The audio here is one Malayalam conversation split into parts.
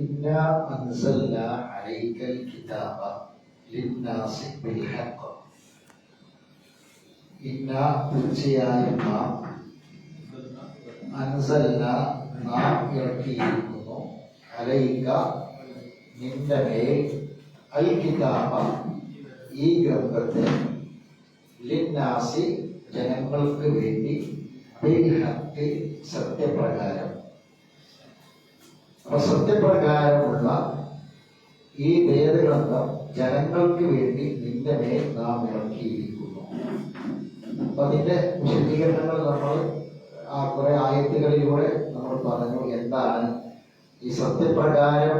إنا أنزلنا عليك الكتاب للناس بالحق إنا തീർച്ചയായും നാം അൻസൽന നാം ഇറക്കിയിരിക്കുന്നു അലൈക നിന്റെ മേൽ അൽ കിതാബ ഈ ഗ്രന്ഥത്തെ ലിന്നാസി ജനങ്ങൾക്ക് വേണ്ടി ബിൽ ഹഖ് സത്യപ്രകാരം. അപ്പൊ സത്യപ്രകാരമുള്ള ഈ വേദഗ്രന്ഥം ജനങ്ങൾക്ക് വേണ്ടി നിന്റെ മേൽ നാം ഇറക്കിയിരിക്കുന്നു. അപ്പൊ അതിന്റെ വിശദീകരണങ്ങൾ നമ്മൾ കുറെ ആയത്തുകളിലൂടെ നമ്മൾ പറഞ്ഞു. എന്താണ് ഈ സത്യപ്രകാരം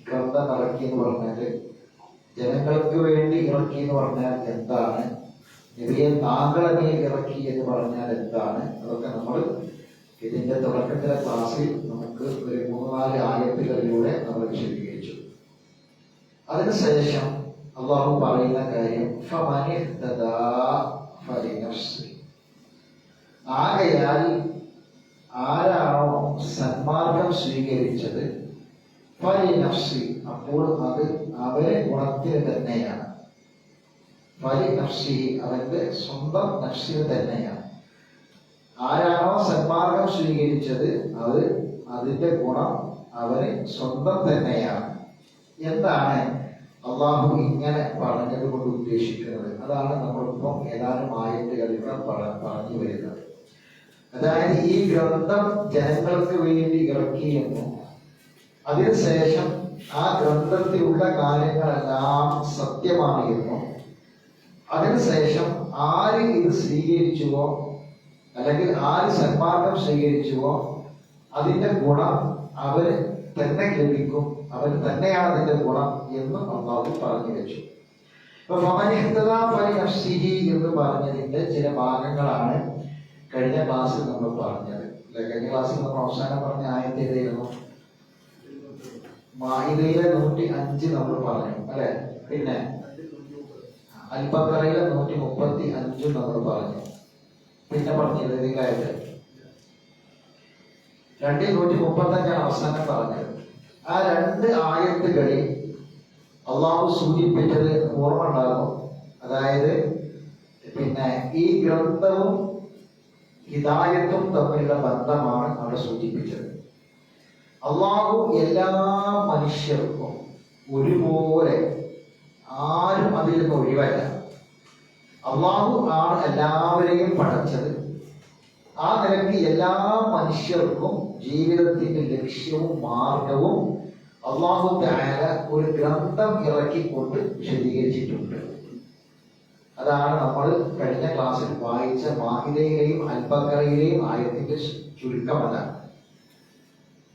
ഗ്രന്ഥം ഇറക്കി എന്ന് പറഞ്ഞാല്, ജനങ്ങൾക്ക് വേണ്ടി ഇറക്കി എന്ന് പറഞ്ഞാൽ എന്താണ്, നബിയെ താങ്കളെ മേൽ ഇറക്കി എന്ന് പറഞ്ഞാൽ എന്താണ്, അതൊക്കെ നമ്മൾ ഇതിന്റെ തുടക്കത്തിലെ ക്ലാസ്സിൽ നമുക്ക് ഒരു 3-4 ആയത്തുകളിലൂടെ നമ്മൾ വിശദീകരിച്ചു. അതിനുശേഷം അള്ളാഹു പറയുന്ന കാര്യം ആകയാൽ ആരാണോ സന്മാർഗം സ്വീകരിച്ചത് ഫലിനഫ്സി അപ്പോൾ അത് അവരെ ഗുണത്തിന് തന്നെയാണ്. ഫലിനഫ്സി അവന്റെ സ്വന്തം നഫ്സിന് തന്നെയാണ്. ആരാണോ സന്മാർഗം സ്വീകരിച്ചത് അത് അതിന്റെ ഗുണം അവന് സ്വന്തം തന്നെയാണ്. എന്താണ് അള്ളാഹു ഇങ്ങനെ പറഞ്ഞത് കൊണ്ട് ഉദ്ദേശിക്കുന്നത്? അതാണ് നമ്മളിപ്പം ഏതാനും ആയത്തുകളിലൂടെ പറഞ്ഞു വരുന്നത്. അതായത് ഈ ഗ്രന്ഥം ജനങ്ങൾക്ക് വേണ്ടി ഇറക്കിയെന്നും അതിനുശേഷം ആ ഗ്രന്ഥത്തിലുള്ള കാര്യങ്ങളെല്ലാം സത്യമാണ് എന്നും അതിനുശേഷം ആര് ഇത് സ്വീകരിച്ചുവോ അല്ലെങ്കിൽ ആര് സന്മാർഗം സ്വീകരിച്ചുവോ അതിന്റെ ഗുണം അവന് തന്നെ ലഭിക്കും, അവന് തന്നെയാണ് അതിന്റെ ഗുണം എന്നും അള്ളാഹു പറഞ്ഞു വെച്ചു. ഇപ്പൊ എന്ന് പറഞ്ഞതിന്റെ ചില ഭാഗങ്ങളാണ് കഴിഞ്ഞ ക്ലാസ്സിൽ നമ്മൾ പറഞ്ഞത്. കഴിഞ്ഞ ക്ലാസ്സിൽ നമ്മൾ അവസാനം പറഞ്ഞ ആയത്തേതായിരുന്നു? മാഇദയിലെ 105 നമ്മൾ പറഞ്ഞു അല്ലെ. പിന്നെ അൽ-ബഖറയിലെ 135 നമ്മൾ പറഞ്ഞു. പിന്നെ പറഞ്ഞത് ഇതിലായിട്ട് 235 അവസാനം പറഞ്ഞത്. ആ 2 ആയത്തുകളിൽ അള്ളാഹു സൂചിപ്പിച്ചത് ഓർമ്മ ഉണ്ടാകും. അതായത് പിന്നെ ഈ ഗ്രന്ഥവും ഹിദായത്തും തമ്മിലുള്ള ബന്ധമാണ് അവിടെ സൂചിപ്പിച്ചത്. അള്ളാഹു എല്ലാ മനുഷ്യർക്കും ഒരുപോലെ, ആരും അതിൽ നിന്ന് ഒഴിവല്ല. അള്ളാഹു ആണ് എല്ലാവരെയും പഠിച്ചത്. ആ നിലയ്ക്ക് എല്ലാ മനുഷ്യർക്കും ജീവിതത്തിന്റെ ലക്ഷ്യവും മാർഗവും അള്ളാഹു തആല ഒരു ഗ്രന്ഥം ഇറക്കിക്കൊണ്ട് വിശദീകരിച്ചിട്ടുണ്ട്. അതാണ് നമ്മൾ കഴിഞ്ഞ ക്ലാസ്സിൽ വായിച്ച മാഇദയിലെയും അൽ-ബഖറയിലെയും ആയത്തിന്റെ ചുരുക്കം. അതാണ്.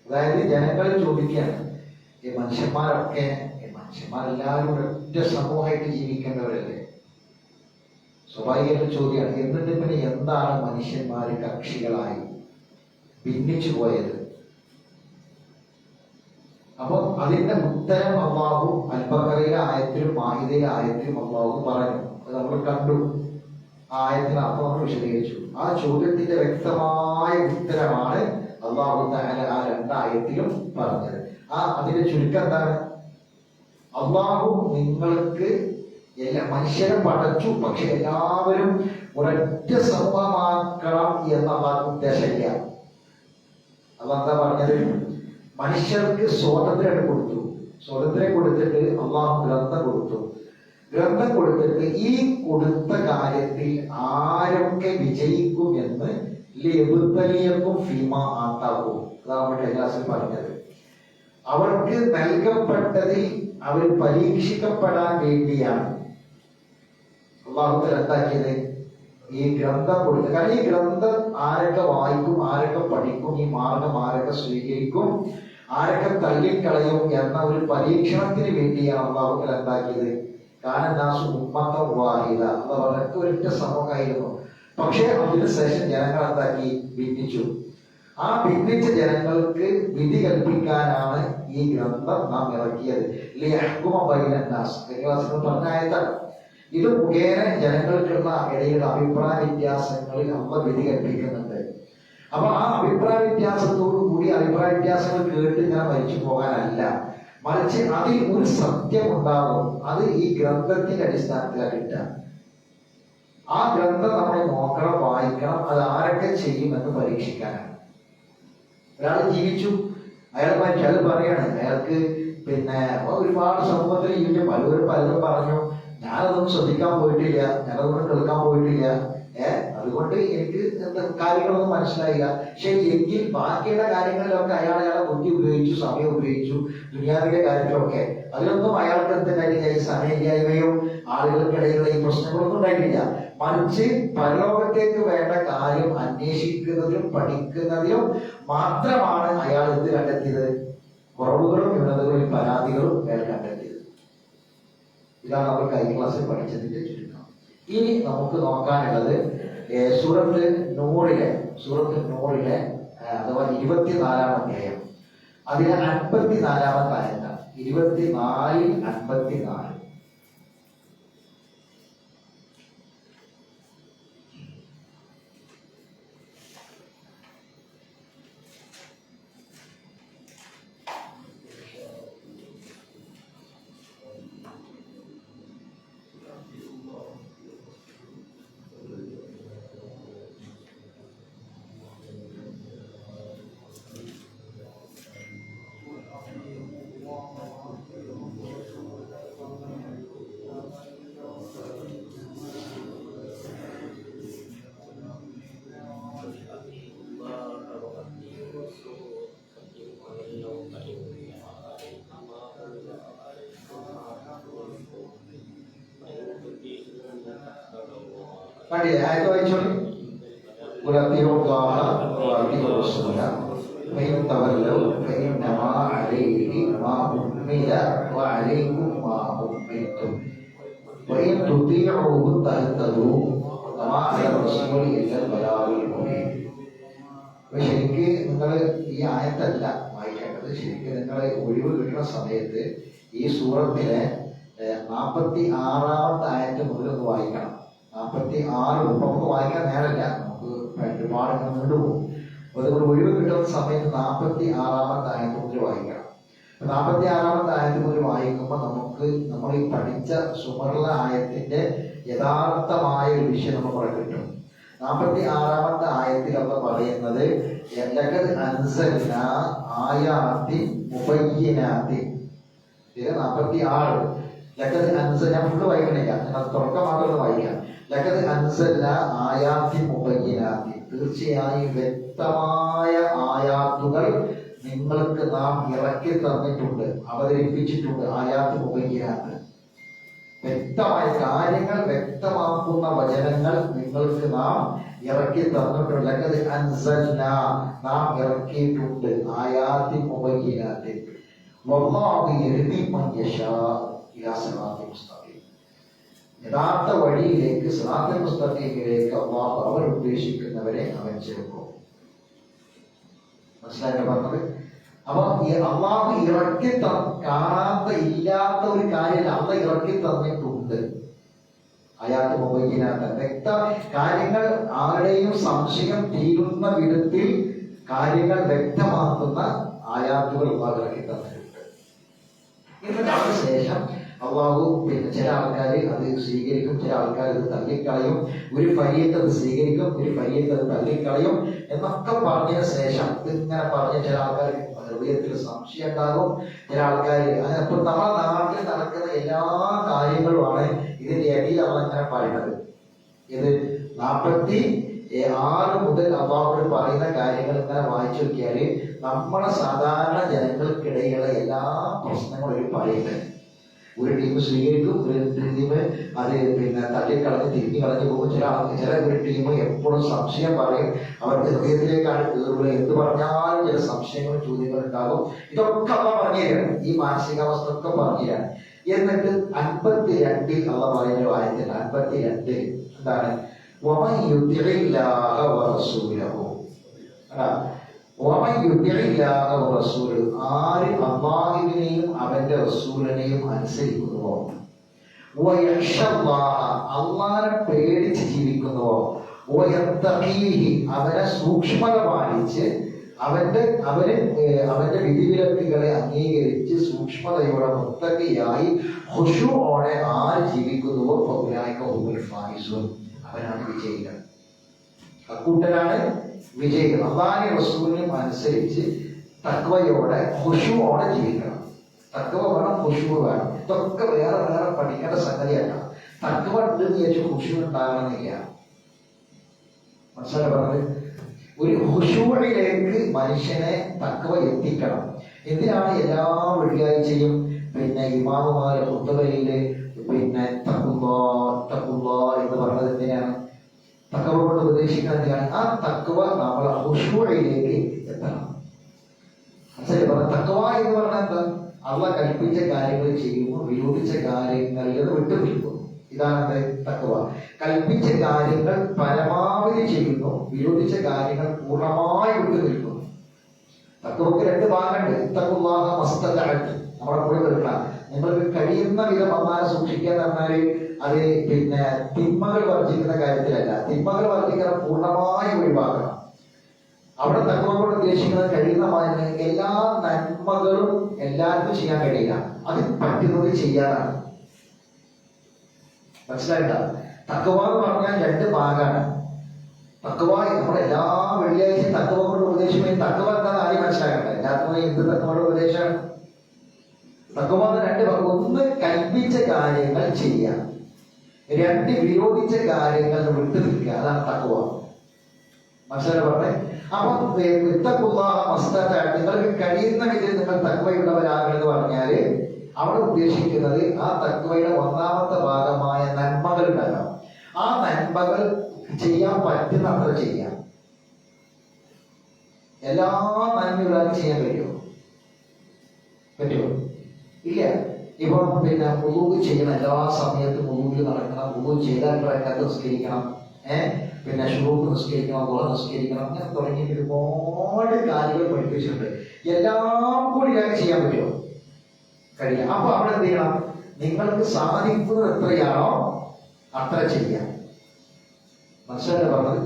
അതായത് ജനങ്ങൾ ചോദിക്കുകയാണ്, ഈ മനുഷ്യന്മാരെല്ലാവരും ഒരൊറ്റ സമൂഹമായിട്ട് ജീവിക്കേണ്ടവരല്ലേ? സ്വാഭാവിക ചോദ്യമാണ്. എന്നിട്ട് പിന്നെ എന്താണ് മനുഷ്യന്മാര് കക്ഷികളായി ഭിന്നിച്ചു പോയത്? അപ്പൊ അതിന്റെ ഉത്തരം അള്ളാഹു അൽ-ബഖറയിലെ ആയത്തിലും മാഇദയിലെ ആയത്തിലും അള്ളാഹു പറഞ്ഞു. അത് നമ്മൾ കണ്ടു. ആ ആയത്തിന് അർത്ഥം നമ്മൾ വിശദീകരിച്ചു. ആ ചോദ്യത്തിന്റെ വ്യക്തമായ ഉത്തരമാണ് അള്ളാഹു തആല ആ 2 ആയത്തിലും പറഞ്ഞത്. അതിന്റെ ചുരുക്കം എന്താണ്? അള്ളാഹു നിങ്ങൾക്ക് മനുഷ്യരെ പഠിച്ചു, പക്ഷെ എല്ലാവരും ഒരൊറ്റ സമൂഹമാക്കണം എന്ന അള്ളാഹുവിന്റെ ഉദ്ദേശമില്ല. അതെന്താ പറഞ്ഞത്? മനുഷ്യർക്ക് സ്വാതന്ത്ര്യം കൊടുത്തു. സ്വാതന്ത്ര്യം കൊടുത്തിട്ട് അള്ളാഹു ഗ്രന്ഥം കൊടുത്തു. ഗ്രന്ഥം കൊടുത്തിട്ട് ഈ കൊടുത്ത കാര്യത്തിൽ ആരൊക്കെ വിജയിക്കും എന്ന് ഫീമ ആത്താക്കും. അതാണ് നമ്മൾ ക്ലാസ്സിൽ പറഞ്ഞത്. അവർക്ക് നൽകപ്പെട്ടതിൽ അവർ പരീക്ഷിക്കപ്പെടാൻ വേണ്ടിയാണ് അള്ളാഹു എന്താക്കിയത്? ഈ ഗ്രന്ഥം കൊടുത്തു. കാരണം ഈ ഗ്രന്ഥം ആരൊക്കെ വായിക്കും, ആരൊക്കെ പഠിക്കും, ഈ മാർഗം ആരൊക്കെ സ്വീകരിക്കും, ആരൊക്കെ തള്ളിക്കളയും എന്ന ഒരു പരീക്ഷണത്തിന് വേണ്ടിയാണ് അള്ളാഹു എന്താക്കിയത്? കാനന്നാസു ഉമ്മത്തൻ വാഹിദ. അത് വളരെ ഒരൊറ്റ സമൂഹമായിരുന്നു. പക്ഷെ അതിനുശേഷം ജനങ്ങൾ എന്താക്കി? ഭിന്നിച്ചു. ആ ഭിന്നിച്ച ജനങ്ങൾക്ക് വിധി കൽപ്പിക്കാനാണ് ഈ ഗ്രന്ഥം നാം ഇറക്കിയത്. പറഞ്ഞ ആയത്താണ്. ഇത് മുഖേന ജനങ്ങൾക്കുള്ള ഇടയിലുള്ള അഭിപ്രായ വ്യത്യാസങ്ങളിൽ അമ്മ വിധി കൽപ്പിക്കുന്നുണ്ട്. അപ്പൊ ആ അഭിപ്രായ വ്യത്യാസത്തോടു കൂടി അഭിപ്രായ വ്യത്യാസങ്ങൾ കേട്ട് ഇങ്ങനെ മരിച്ചു പോകാനല്ല, മറിച്ച് അതിൽ ഒരു സത്യം ഉണ്ടാകും. അത് ഈ ഗ്രന്ഥത്തിന്റെ അടിസ്ഥാനത്തിലാണ് കിട്ടുക. ആ ഗ്രന്ഥം നമ്മൾ നോക്കണം, വായിക്കണം, അത് ആരൊക്കെ ചെയ്യുമെന്ന് പരീക്ഷിക്കാനാണ്. ഒരാൾ ജീവിച്ചു, അയാൾ മരിച്ചു, അയാൾ പറയാണ് അയാൾക്ക് പിന്നെ ഒരുപാട് സമൂഹത്തിൽ ജീവിച്ചു, പലരും പറഞ്ഞു ഞാനതൊന്നും ശ്രദ്ധിക്കാൻ പോയിട്ടില്ല, ഞാനതൊന്നും കേൾക്കാൻ പോയിട്ടില്ല, അതുകൊണ്ട് എനിക്ക് എന്താ കാര്യങ്ങളൊന്നും മനസ്സിലായില്ല. പക്ഷെ എങ്കിൽ ബാക്കിയുള്ള കാര്യങ്ങളിലൊക്കെ അയാളെ ബുദ്ധി ഉപയോഗിച്ചു, സമയം ഉപയോഗിച്ചു, ദുനിയാവിലെ കാര്യങ്ങളൊക്കെ അതിലൊന്നും അയാൾക്ക് എന്തുണ്ടായിട്ടില്ല, ഈ സമയമില്ലായ്മയോ ആളുകൾക്കിടയിലുള്ള ഈ പ്രശ്നങ്ങളൊന്നും ഉണ്ടായിട്ടില്ല. മറിച്ച് പരലോകത്തേക്ക് വേണ്ട കാര്യം അന്വേഷിക്കുന്നതിലും പഠിക്കുന്നതിലും മാത്രമാണ് അയാൾ എന്ത് കണ്ടെത്തിയത്? കുറവുകളും ന്യൂനതകളും പരാതികളും അയാൾ കണ്ടെത്തിയത്. ഇതാണ് നമ്മൾ കഴിഞ്ഞ ക്ലാസ്സിൽ പഠിച്ചതിന്റെ ചുരുക്കം. ഇനി നമുക്ക് നോക്കാനുള്ളത് സൂറത്ത് നൂറിലെ അഥവാ 24-ാം അധ്യായം, അതിലെ 54-ാമത്തെ ആയത്താണ്. 24-ൽ 54. കണ്ടില്ലേ? ആയത് വായിച്ചോളി. ശരിക്ക് നിങ്ങൾ ഈ ആയത്തല്ല വായിക്കേണ്ടത്. ശരിക്കും നിങ്ങൾ ഒഴിവ് കിട്ടുന്ന സമയത്ത് ഈ സൂറത്തിലെ 46-ാമത്തെ ആയത്ത് മുതൽ ഒന്ന് വായിക്കണം. 46 നമുക്ക് വായിക്കാൻ നേരമില്ല, നമുക്ക് ഒരുപാട് നീണ്ടുപോകും. അതുകൊണ്ട് ഒഴിവ് കിട്ടുന്ന സമയത്ത് 46-ാമത്തെ ആയത്ത് മുതൽ വായിക്കണം. 46-ാമത്തെ ആയത്ത് മുതൽ വായിക്കുമ്പോൾ നമ്മൾ ഈ പഠിച്ച സുമർല ആയത്തിന്റെ യഥാർത്ഥമായ ഒരു വിഷയം നമുക്ക് കിട്ടും. 46-ാമത്തെ ആയത്തിൽ അവർ പറയുന്നത് ആയാത്തി മുബയ്യിനാത്തി. 46 ലഖദ് അൻസൽ, ഞാൻ ഫുള്ള് വായിക്കണില്ല, ഞാൻ തുടക്കം മാത്രം വായിക്കാം. ലഖദ് അൻസൽന ആയാത്തി മുബയ്യിനാത്തി, തീർച്ചയായും വ്യക്തമായ ആയാത്തുകൾ നിങ്ങൾക്ക് നാം ഇറക്കി തന്നിട്ടുണ്ട്, അവതരിപ്പിച്ചിട്ടുണ്ട്. ആയാത്ത് മുബയ്യിനാത്ത്, വ്യക്തമായ കാര്യങ്ങൾ വ്യക്തമാക്കുന്ന വചനങ്ങൾ നിങ്ങൾക്ക് നാം ഇറക്കി തന്നിട്ടുണ്ട്. ലഖദ് അൻസൽന, നാം ഇറക്കിയിട്ടുണ്ട്. ആയാത്തി മുബയ്യിനാത്തി. വല്ലാഹു യഹ്ദി മൻ യശാ ഇലാ സിറാത്തിൽ മുസ്തഖീം, യഥാർത്ഥ വഴിയിലേക്ക്, സിറാത്തുൽ മുസ്തഖീമിലേക്ക് അല്ലാഹു അവൻ ഉദ്ദേശിക്കുന്നവരെ അവൻ ചേർക്കും. മനസ്സിലായോ പറഞ്ഞത്? അപ്പൊ അള്ളാഹു ഇറക്കി കാണാത്ത ഇല്ലാത്ത ഒരു കാര്യമില്ല, അള്ളാഹ് ഇറക്കി തന്നിട്ടുണ്ട്. ആയാത്ത് മുബയ്യിനാത്ത്, വ്യക്ത കാര്യങ്ങൾ, ആരുടെയും സംശയം തീരുന്ന വിധത്തിൽ കാര്യങ്ങൾ വ്യക്തമാക്കുന്ന ആയാത്തുകൾ അള്ളാഹു ഇറക്കി തന്നിട്ടുണ്ട്. എന്നിട്ട് അതിനുശേഷം അള്ളാഹു ചില ആൾക്കാർ അത് സ്വീകരിക്കും, ചില ആൾക്കാർ അത് തള്ളിക്കളയും, ഒരു ഫരീഖ് അത് സ്വീകരിക്കും, ഒരു ഫരീഖ് അത് തള്ളിക്കളയും എന്നൊക്കെ പറഞ്ഞതിന് ശേഷം ഇതിങ്ങനെ പറഞ്ഞ ചില ആൾക്കാർ ഹൃദയത്തിൽ സംശയം ഉണ്ടാകും. ചില ആൾക്കാർ ഇപ്പൊ നമ്മുടെ നാട്ടിൽ നടക്കുന്ന എല്ലാ കാര്യങ്ങളുമാണ് ഇതിന്റെ ഇടയിൽ അവങ്ങനെ പറയുന്നത്. ഇത് 46 മുതൽ അള്ളാഹുവിനോട് പറയുന്ന കാര്യങ്ങൾ ഇങ്ങനെ വായിച്ചു നോക്കിയാല് നമ്മുടെ സാധാരണ ജനങ്ങൾക്കിടയിലുള്ള എല്ലാ പ്രശ്നങ്ങളും ഒരു പറയുന്നത്. ഒരു ടീം സ്വീകരിക്കും, ഒരു ടീം അത് തള്ളിക്കളഞ്ഞ് തിരിഞ്ഞു കളഞ്ഞു പോകും. ചില ഒരു ടീം എപ്പോഴും സംശയം പറയും, അവരുടെ ഹൃദയത്തിലേക്കാണ് കയറുക. എന്ത് പറഞ്ഞാലും ചില സംശയങ്ങളും ചോദ്യങ്ങളും ഉണ്ടാകും. ഇതൊക്കെ അവ പറഞ്ഞുതരാണ്, ഈ മാനസികാവസ്ഥ ഒക്കെ പറഞ്ഞുതരാണ്. എന്നിട്ട് 52-ൽ അള്ള പറയുന്ന ആയത്തിൽ 52 എന്താണ്? വമൻ യുതിഇല്ലാഹ വറസൂലഹു, ആര് അല്ലാഹുവിനെയും അവന്റെ റസൂലിനെയും അനുസരിക്കുന്നുവോ, അള്ളാഹനെ പേടിച്ച് ജീവിക്കുന്നുവോ, അവനെ സൂക്ഷ്മത പാലിച്ച് അവന്റെ വിധിവിലക്കുകളെ അംഗീകരിച്ച് സൂക്ഷ്മതയോടെ മുത്തഖിയായി ഖുശൂഅോടെ ആര് ജീവിക്കുന്നുവോ അവനാണ് വിജയികൾ. അക്കൂട്ടരാണ് വിജയികൾ. അല്ലാഹുവിന്റെ റസൂലിനും അനുസരിച്ച് തഖ്വയോടെ ഖുശൂഅോടെ ജീവിക്കണം. തഖ്വ വേണം, ഖുശൂ വേണം. ഇതൊക്കെ വേറെ വേറെ പഠിക്കേണ്ട സംഗതിയല്ല. തഖ്വ ഉണ്ടെന്ന് വിചാരിച്ച് ഖുശൂ ഉണ്ടാകണമെന്നില്ല. മനസ്സിലായി പറഞ്ഞത്? ഒരു ഖുശൂഇലേക്ക് മനുഷ്യനെ തഖ്വ എത്തിക്കണം. എന്തിനാണ് എല്ലാ വെള്ളിയാഴ്ചയും ഇമാമുമാരെ ഖുത്ബയില് തഖ്വല്ലാഹ് എന്ന് പറഞ്ഞത്? എന്തിനാണ്? തഖ്വ കൊണ്ട് ഉപദേശിക്കുന്നത് എന്തിനാണ്? ആ തഖ്വ നമ്മളെ ഖുശൂഇലേക്ക് എത്തണം. മനസ്സിലായി പറഞ്ഞ? തഖ്വ എന്ന് പറഞ്ഞാൽ എന്താ? അള്ളാഹ് കൽപ്പിച്ച കാര്യങ്ങൾ ചെയ്യുമ്പോൾ വിരോധിച്ച കാര്യങ്ങളിൽ നിന്ന് വിട്ടുനിൽക്കുന്നു. ഇതാണ് തഖ്വ. കൽപ്പിച്ച കാര്യങ്ങൾ പരമാവധി ചെയ്യുന്നു, വിരോധിച്ച കാര്യങ്ങൾ പൂർണ്ണമായി വിട്ടുനിൽക്കുന്നു. തഖ്വക്ക് രണ്ട് ഭാഗമുണ്ട്. ഇത്തഖുല്ലാഹ മസ്തതഅത്ത്, നമ്മുടെ കൂടെ കേൾക്കണം. നിങ്ങൾക്ക് കഴിയുന്ന വിധം അള്ളാഹനെ സൂക്ഷിക്കുക എന്ന് പറഞ്ഞാല് അത് തിന്മകൾ വർജിക്കുന്ന കാര്യത്തിലല്ല. തിന്മകൾ വർജിക്കാൻ പൂർണ്ണമായി ഒഴിവാക്കണം. അവിടെ തഖ്വ കൊണ്ട് ഉദ്ദേശിക്കുന്നത് കഴിയുന്ന എല്ലാ നന്മകളും എല്ലാവർക്കും ചെയ്യാൻ കഴിയില്ല, അത് പറ്റുന്നത് ചെയ്യാനാണ്. മനസ്സിലായിട്ടാ? തഖ്വ എന്ന് പറഞ്ഞാൽ രണ്ട് ഭാഗമാണ്. തഖ്വ നമ്മുടെ എല്ലാ വെള്ളിയാഴ്ചയും തഖ്വ കൊണ്ട് ഉപദേശിക്കുകയും തഖ്വ എന്താണെന്ന് ആദ്യം മനസ്സിലാക്കട്ടെ. എല്ലാവർക്കും എന്ത് തഖ്വയുടെ ഉപദേശമാണ്? തഖ്വ രണ്ട് ഭാഗം. ഒന്ന് കൽപ്പിച്ച കാര്യങ്ങൾ ചെയ്യാം, രണ്ട് വിരോധിച്ച കാര്യങ്ങൾ വിട്ടു നിൽക്കുക. അതാണ് തഖ്വ. മനസ്സിലായി പറഞ്ഞേ? അപ്പൊ നിങ്ങൾക്ക് കഴിയുന്ന വിധത്തിൽ നിങ്ങൾ തഖ്വയുള്ളവരാകണമെന്ന് പറഞ്ഞാല് അവിടെ ഉദ്ദേശിക്കുന്നത് ആ തഖ്വയുടെ ഒന്നാമത്തെ ഭാഗമായ നന്മകൾ ഉണ്ടല്ലോ, ആ നന്മകൾ ചെയ്യാൻ പറ്റുന്നത്ര ചെയ്യാം. എല്ലാ നന്മകളും ചെയ്യാൻ പറ്റുമോ? ഇല്ല. ഇപ്പൊ വുളൂ ചെയ്യണം, എല്ലാ സമയത്തും വുളൂവിൽ നടക്കണം, വുളൂ ചെയ്താൽ നിസ്കരിക്കണം, ശുറൂക്ക് നിസ്കരിക്കണം, ദുആ നിസ്കരിക്കണം, അങ്ങനെ തുടങ്ങി ഒരുപാട് കാര്യങ്ങൾ പഠിപ്പിച്ചിട്ടുണ്ട്. എല്ലാം കൂടി ചെയ്യാൻ പറ്റുമോ? കഴിയില്ല. അപ്പൊ അവിടെ എന്ത് ചെയ്യണം? നിങ്ങൾക്ക് സാധിക്കുന്നത് എത്രയാണോ അത്ര ചെയ്യാം. മനസ്സിലായി പറഞ്ഞത്?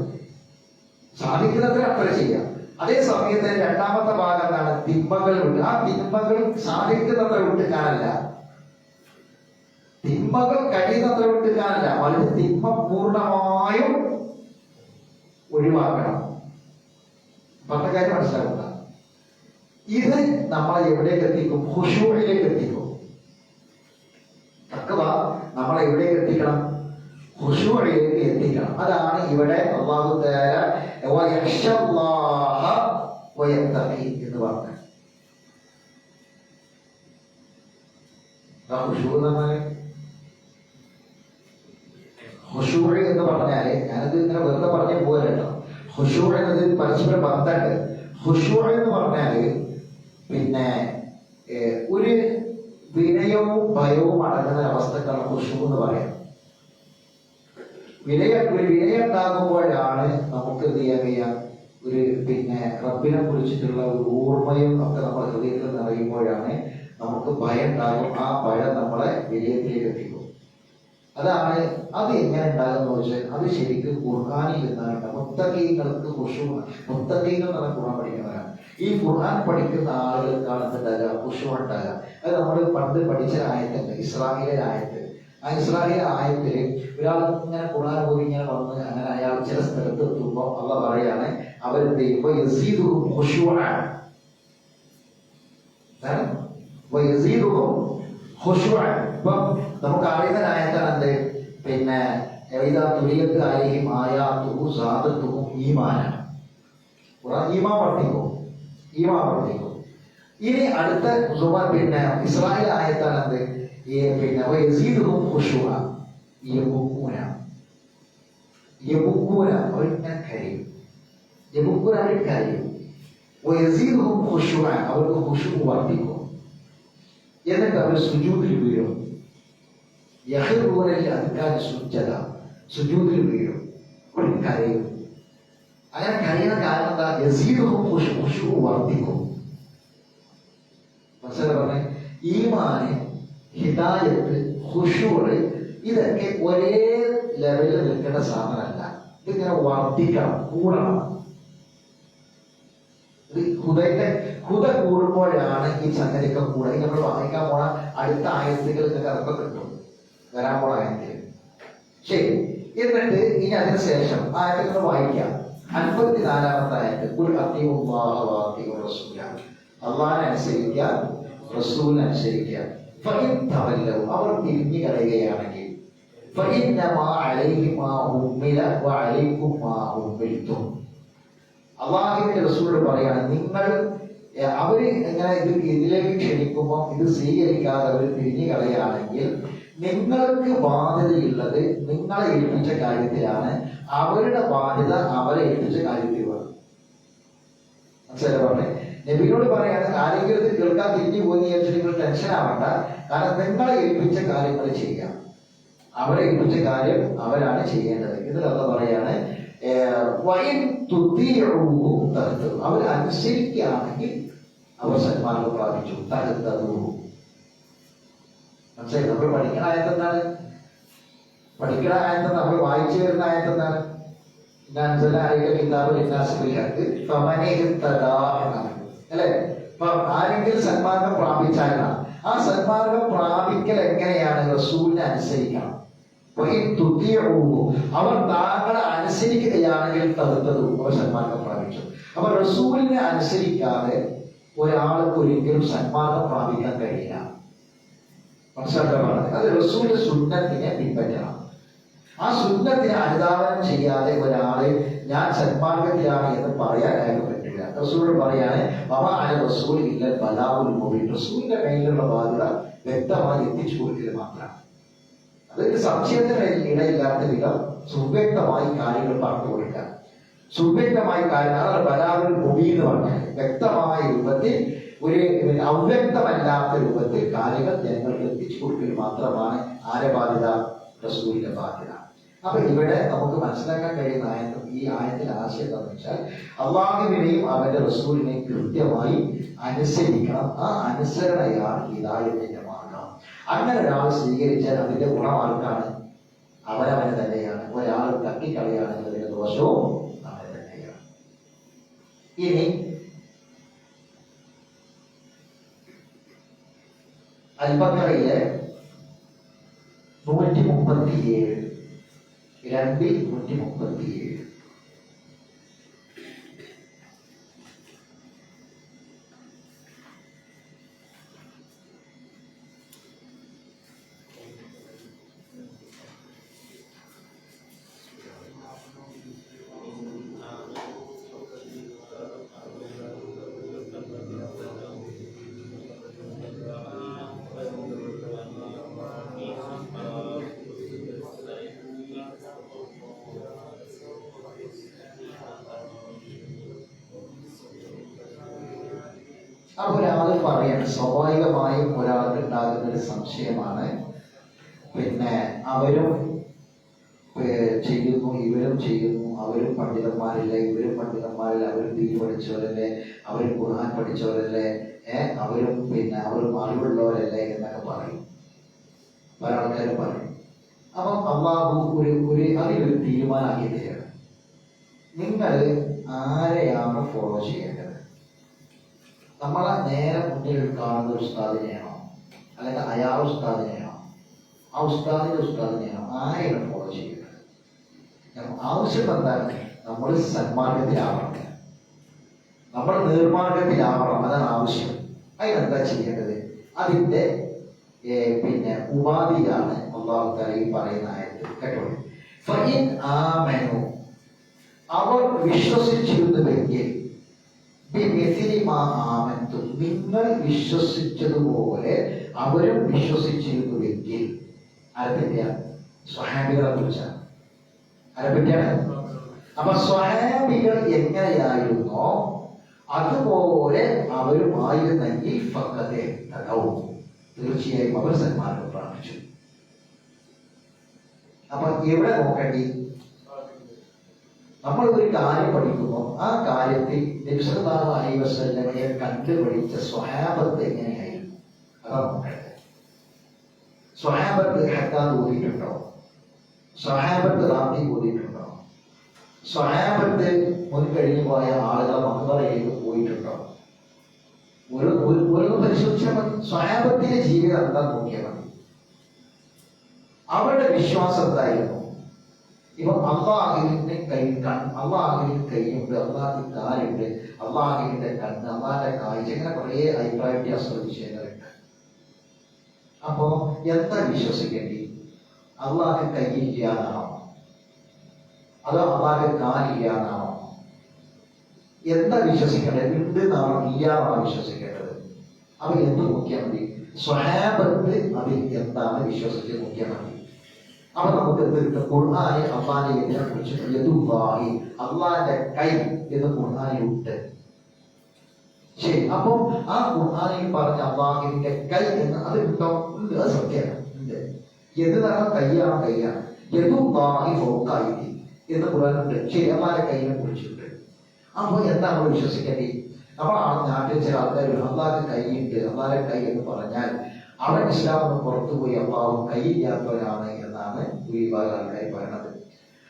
സാധിക്കുന്നത്ര അത്ര ചെയ്യാം. അതേ സമയത്ത് രണ്ടാമത്തെ ഭാഗം എന്താണ്? തിന്മകൾ വിട്ട്. ആ തിന്മകൾ സാധിക്കുന്നത്ര വിട്ടുകാനല്ല, തിന്മകൾ കഴിയുന്നത്ര വിട്ടുകാനല്ല, വളരെ തിന്മ പൂർണ്ണമായും ഒഴിവാക്കണം. പറഞ്ഞ കാര്യം മനസ്സിലാക്കുക. ഇത് നമ്മളെ എവിടേക്ക് എത്തിക്കും? ഖുശൂഇലേക്ക് എത്തിക്കും. തഖ്വ നമ്മളെ എവിടേക്ക് എത്തിക്കണം? ഖുശൂഇലേക്ക് എത്തിക്കണം. അതാണ് ഇവിടെ അല്ലാഹു തആല വയഖ്ശല്ലാഹ വയത്തഖി എന്ന് പറഞ്ഞത്. ഖുശൂഇ എന്ന് പറഞ്ഞാല് ഞാനത് ഇങ്ങനെ വെറുതെ പറഞ്ഞു പോരല്ലോ. ഖുശൂഇ എന്നത് പരസ്പര ബന്ധമുണ്ട്. ഖുശൂഇ എന്ന് പറഞ്ഞാല് ഒരു വിനയവും ഭയവും അടങ്ങുന്ന അവസ്ഥക്കാണ് ഖുശൂ എന്ന് പറയാം. ഒരു വിനയം ഉണ്ടാകുമ്പോഴാണ് നമുക്ക് എന്ത് ചെയ്യാൻ കഴിയാം? ഒരു റബ്ബിനെ കുറിച്ചിട്ടുള്ള ഒരു ഓർമ്മയും ഒക്കെ നമ്മുടെ ഹൃദയത്തിൽ നിറയുമ്പോഴാണ് നമുക്ക് ഭയം ഉണ്ടാകും. ആ ഭയം നമ്മളെ വിനയത്തിലേക്ക് എത്തിക്കും. അതാണ്. അത് എങ്ങനെ ഉണ്ടാകുന്ന വെച്ചാൽ അത് ശരിക്കും ഖുർആനിൽ നിന്നാണ്. മുത്തഖീങ്ങൾക്ക് ഖുശൂ, മുത്തഖീങ്ങൾ എന്ന ഖുർആൻ പഠിക്കുന്നവരാണ്. ഈ ഖുർആൻ പഠിക്കുന്ന ആളുകൾക്കാണ് എന്തുണ്ടാകുക? ഖുശൂ ഉണ്ടാകുക. അത് നമ്മൾ പണ്ട് പഠിച്ച ആയത്തുണ്ട്, ഇസ്രായേലിലെ ആയത്ത്. ആ ഇസ്രായേലിലെ ആയത്തില് ഒരാൾ ഇങ്ങനെ ഖുർആൻ പോയി ഇങ്ങനെ വന്ന് അങ്ങനെ അയാൾ ചില സ്ഥലത്ത് എത്തുമ്പോൾ അള്ളാഹ് പറയാണ് അവരെന്ത് ചെയ്യുമ്പോ യസീദുഹും ഖുശൂഅൻ. ഇപ്പൊ നമുക്ക് അറിയുന്ന ആയത്താണ് എന്ത്? ഇദാ തുലിയത് അലൈഹിം ആയാതുഹു സാദത്തുഹും ഈമാനാണ്. ഖുർആൻ ഈമാൻ പഠിപ്പിക്കും. ഇനി അടുത്ത ഇസ്രായേൽ ആയത്താണ് എന്ത്? വയസീദുഹും ഖുശൂഅൻ. യബുക്കൂന അവരിങ്ങനെ കരയും. യബുക്കൂന അവർ കരയും. വയസീദുഹും ഖുശൂഅൻ അവർക്ക് ഖുശൂ വർദ്ധിക്കും. എന്നിട്ട് അവർ സുജൂദിൽ വീഴും. യഖിറൂന ലിൽ-അദ്കാരി സുജ്ജദ, സുജൂദിൽ വീഴും, അവർ കരയും. അങ്ങനെ കരയുന്ന കാരണം എന്താ? യസീദുഹും ഖുശൂ വർദ്ധിക്കും. മനസ്സിലായി പറഞ്ഞേ? ഈമാന്, ഹിദായത്ത്, ഖുശൂഅ് ഇതൊക്കെ ഒരേ ലെവലിൽ നിൽക്കേണ്ട സാധനമല്ല. ഇതിങ്ങനെ വർദ്ധിക്കണം, കൂടണം. ഹുദ കൂടുമ്പോഴാണ് ഈ സംഗതിയൊക്കെ കൂടുക. നമ്മൾ വായിക്കാൻ പോണ അടുത്ത ആയത്തുകൾ നിങ്ങൾക്ക് അതൊക്കെ കിട്ടും, വരാൻ പോണ ആയത്തിൽ. ശരി, എന്നിട്ട് ഇനി അതിനുശേഷം ആയത്തുകൾ വായിക്കാം. 54-ാമത്തെ ആയത്ത്, അള്ളാഹിനെ അനുസരിക്കുക, റസൂലിനെ അനുസരിക്കുക. അവർ തിരിഞ്ഞു കളയുകയാണെങ്കിൽ അള്ളാഹുവിന്റെ റസൂൽ പറയാണ്, നിങ്ങൾ അവര് എങ്ങനെ ഇതിലേക്ക് ക്ഷണിക്കുമ്പോൾ ഇത് സ്വീകരിക്കാതെ അവർ തിരിഞ്ഞു കളയുകയാണെങ്കിൽ നിങ്ങൾക്ക് ബാധ്യതയുള്ളത് നിങ്ങളെ ഏൽപ്പിച്ച കാര്യത്തിലാണ്, അവരുടെ ബാധ്യത അവരെ ഏൽപ്പിച്ച കാര്യത്തിൽ വേണം. മനസ്സിലായി പറഞ്ഞേ? നബിയോട് പറയാണ്, ആരെങ്കിലും ഇത് കേൾക്കാൻ തിരിഞ്ഞു പോയി വിചാരിച്ചിട്ട് നിങ്ങൾ ടെൻഷൻ ആവണ്ട. കാരണം നിങ്ങളെ ഏൽപ്പിച്ച കാര്യങ്ങൾ ചെയ്യാം, അവരെ ഏൽപ്പിച്ച കാര്യം അവരാണ് ചെയ്യേണ്ടത്. ഇതിലൊക്കെ പറയാണ്, അവർ അനുസരിക്കുകയാണെങ്കിൽ അവർ സന്മാർഗം പ്രാപിച്ചു. മനസ്സിലായി? നമ്മൾ പഠിക്കണ ആയത്തെന്താണ്? പഠിക്കണ ആയത്തെന്ന് നമ്മൾ വായിച്ചു വരുന്ന ആയത്തെന്താണ്? അല്ലെ? ആരെങ്കിലും സന്മാർഗം പ്രാപിച്ചാലാണ്. ആ സന്മാർഗം പ്രാപിക്കൽ എങ്ങനെയാണ്? റസൂലിനെ അനുസരിക്കണം. അവർ താങ്കളെ അനുസരിക്കുകയാണെങ്കിൽ തടുത്തതും അവർ സന്മാർഗം പ്രാപിച്ചു. അപ്പൊ റസൂലിനെ അനുസരിക്കാതെ ഒരാൾക്ക് ഒരിക്കലും സന്മാർഗം പ്രാപിക്കാൻ കഴിയില്ല. മനസ്സിലാക്കാൻ? അത് റസൂലിന്റെ സുന്നത്തിനെ പിൻപറ്റണം. ആ സുന്നത്തിനെ അനുധാവനം ചെയ്യാതെ ഒരാളെ ഞാൻ സന്മാർഗത്തിലാണ് എന്ന് പറയാൻ അയാൾക്ക് പറ്റില്ല. റസൂൽ പറയാണ്, റസൂൽ ഇല്ല ബലാവുൽ മുബീൻ. റസൂലിന്റെ മേലുള്ള ബാധ്യത വ്യക്തമായി എത്തിച്ചു കൊടുക്കൽ മാത്രമാണ്. അതൊരു സംശയത്തിന് ഇടയില്ലാത്ത വിധം സുവ്യക്തമായി കാര്യങ്ങൾ പറഞ്ഞു കൊടുക്കുക. സുവ്യക്തമായി കാര്യങ്ങൾ ബലാവുൽ മുബീൻ എന്ന് പറഞ്ഞാൽ വ്യക്തമായ രൂപത്തിൽ, ഒരു അവ്യക്തമല്ലാത്ത രൂപത്തിൽ കാര്യങ്ങൾ ജനങ്ങൾക്ക് എത്തിച്ചു കൊടുക്കൽ മാത്രമാണ് ആരെ ബാധ്യത? റസൂലിന്റെ ബാധ്യത. അപ്പൊ ഇവിടെ നമുക്ക് മനസ്സിലാക്കാൻ കഴിയുന്ന ആയത്തും ഈ ആയത്തിന്റെ ആശയം എന്താണെന്ന് വെച്ചാൽ, അള്ളാഹുവിനെയും അവന്റെ റസൂലിനെയും കൃത്യമായി അനുസരിക്കണം. ആ അനുസരണയാണ് ഹിദായത്തിന്റെ മാർഗം. അങ്ങനെ ഒരാൾ സ്വീകരിച്ചാൽ അതിന്റെ ഗുണം ആർക്കാണ്? അവനവന് തന്നെയാണ്. ഒരാൾ തട്ടിക്കളയാണെങ്കിൽ അതിന്റെ ദോഷവും അവന് തന്നെയാണ്. ഇനി അൽ-ബഖറയിലെ 137 2:137. അപ്പൊ ഒരാൾ പറയാണ്, സ്വാഭാവികമായും ഒരാൾക്ക് ഉണ്ടാകുന്ന ഒരു സംശയമാണ്, പിന്നെ അവരും ചെയ്യുന്നു ഇവരും ചെയ്യുന്നു, അവരും പണ്ഡിതന്മാരില്ല ഇവരും പണ്ഡിതന്മാരില്ല, അവരും ദീൻ പഠിച്ചവരല്ലേ, അവരും ഖുർആൻ പഠിച്ചവരല്ലേ, അവരും പിന്നെ അവരും അറിവുള്ളവരല്ലേ എന്നൊക്കെ പറയും, പല ആൾക്കാരും പറയും. അപ്പം അള്ളാഹു അതിലൊരു തീരുമാനമാക്കി തരാണ്. നിങ്ങൾ ആരെയാണ് ഫോളോ ചെയ്യേണ്ടത്? നമ്മളെ നേരെ മുന്നിൽ കാണുന്ന ഉസ്താദിനെയാണോ, അല്ലെങ്കിൽ അയാൾ ഉസ്താദിനെയാണോ, ആ ഉസ്താദിനെയാണോ, ആരെയാണ് ഫോളോ ചെയ്യുന്നത്? ആവശ്യം എന്താണ്? നമ്മൾ സന്മാർഗത്തിലാവണം, നമ്മൾ നേർമാർഗത്തിലാവണം, അതാണ് ആവശ്യം. അതിനെന്താ ചെയ്യേണ്ടത്? അതിന്റെ പിന്നെ ഉപാധിയാണ് അല്ലാഹു തആല ഈ പറയുന്ന ആയത്ത്. കേട്ടോ, ഫഇൻ ആമനു, അവർ വിശ്വസിച്ചിരുന്നുവെങ്കിൽ, നിങ്ങൾ വിശ്വസിച്ചതുപോലെ അവരും വിശ്വസിച്ചിരുന്നുവെങ്കിൽ. ആരെപ്പറ്റിയാണ്? സ്വഹാബികളെ കുറിച്ചാണ്. ആരെപ്പറ്റിയാണ്? അപ്പൊ സ്വഹാബികൾ എങ്ങനെയായിരുന്നോ അതുപോലെ അവരുമായിരുന്നെങ്കിൽ ഫഖദ് തദൗ, തീർച്ചയായും അവർ സന്മാർഗം പ്രാപിച്ചു. അപ്പൊ എവിടെ നോക്കേണ്ടി? നമ്മൾ ഒരു കാര്യം പഠിക്കുമ്പോൾ ആ കാര്യത്തിൽ നബി സല്ലല്ലാഹു അലൈഹി വസല്ലമയെ കണ്ടുപഠിച്ച സ്വഹാബത്ത് എങ്ങനെയായിരുന്നു അതാണ് നോക്കേണ്ടത്. സ്വഹാബത്ത് ഹദ്ദാദ് ഓതിയിട്ടുണ്ടോ? സ്വഹാബത്ത് റാത്തി ഓതിയിട്ടുണ്ടോ? സ്വഹാബത്ത് മുൻകഴിഞ്ഞു പോയ ആളുകളെ മക്ബറയിലേക്ക് പോയിട്ടുണ്ടോ? ഒരു പരിശോധിച്ചാൽ മതി. സ്വഹാബത്തിന്റെ ജീവിതം എന്താ നോക്കിയാൽ മതി. അവരുടെ വിശ്വാസം എന്തായിരുന്നു? ഇപ്പൊ അള്ളാഹുവിന്റെ അള്ളാഹുവിന് കൈയുണ്ട്, അള്ളാഹുവിന് കാലുണ്ട്, അള്ളാഹുവിന്റെ കണ്ണ്, അള്ളാഹിന്റെ കാഴ്ച, ഇങ്ങനെ കുറെ അഭിപ്രായ വ്യത്യാസങ്ങൾ വിഷയങ്ങളുണ്ട്. അപ്പോ എന്താ വിശ്വസിക്കേണ്ടി? അള്ളാഹ് കൈയില്ലാന്നാണോ? അതോ അള്ളാഹ് കാലില്ലാന്നാണോ? എന്താ വിശ്വസിക്കേണ്ടത്? ഉണ്ട് എന്നാണോ ഇല്ലാന്നാണോ വിശ്വസിക്കേണ്ടത്? അപ്പൊ എന്ത് നോക്കിയാൽ മതി? സ്വഹാബത്ത് അതിൽ എന്താണ് വിശ്വസിച്ച് നോക്കിയാൽ മതി. അപ്പൊ നമുക്ക് എന്ത് കിട്ടും? ഖുർആനിൽ അള്ളാഹിനെ കുറിച്ച് യദുല്ലാഹി, അള്ളാഹിന്റെ കൈ എന്ന് ഖുർആനിലുണ്ട്. ശരി, അപ്പൊ ആ ഖുർആനിൽ പറഞ്ഞ അള്ളാഹിന്റെ കൈ എന്ന് അത് ഉണ്ടോ? ഉണ്ട്, അത് സത്യമാണ്, ഉണ്ട്. എന്താണ് കൈയാണ്? കൈയാണ്. യദുല്ലാഹി ഫൗഖൈദി എന്ന് ഖുർആനിലുണ്ട്. ശരി, അള്ളാഹിന്റെ കൈനെ കുറിച്ചുണ്ട്. അപ്പൊ എന്താണ് നമ്മൾ വിശ്വസിക്കേണ്ടത്? നമ്മളാണ് നാട്ടിൽ ചില ആൾക്കാർ അള്ളാഹിന്റെ കൈയുണ്ട്, അള്ളാഹിന്റെ കൈ എന്ന് പറഞ്ഞാൽ അവൻ ഇസ്ലാമിന് പുറത്തുപോയി അള്ളാഹു കൈയില്ലാത്തവരാണ് എന്നാണ് ഭൂരിഭാഗം ആൾക്കാർ പറയുന്നത്.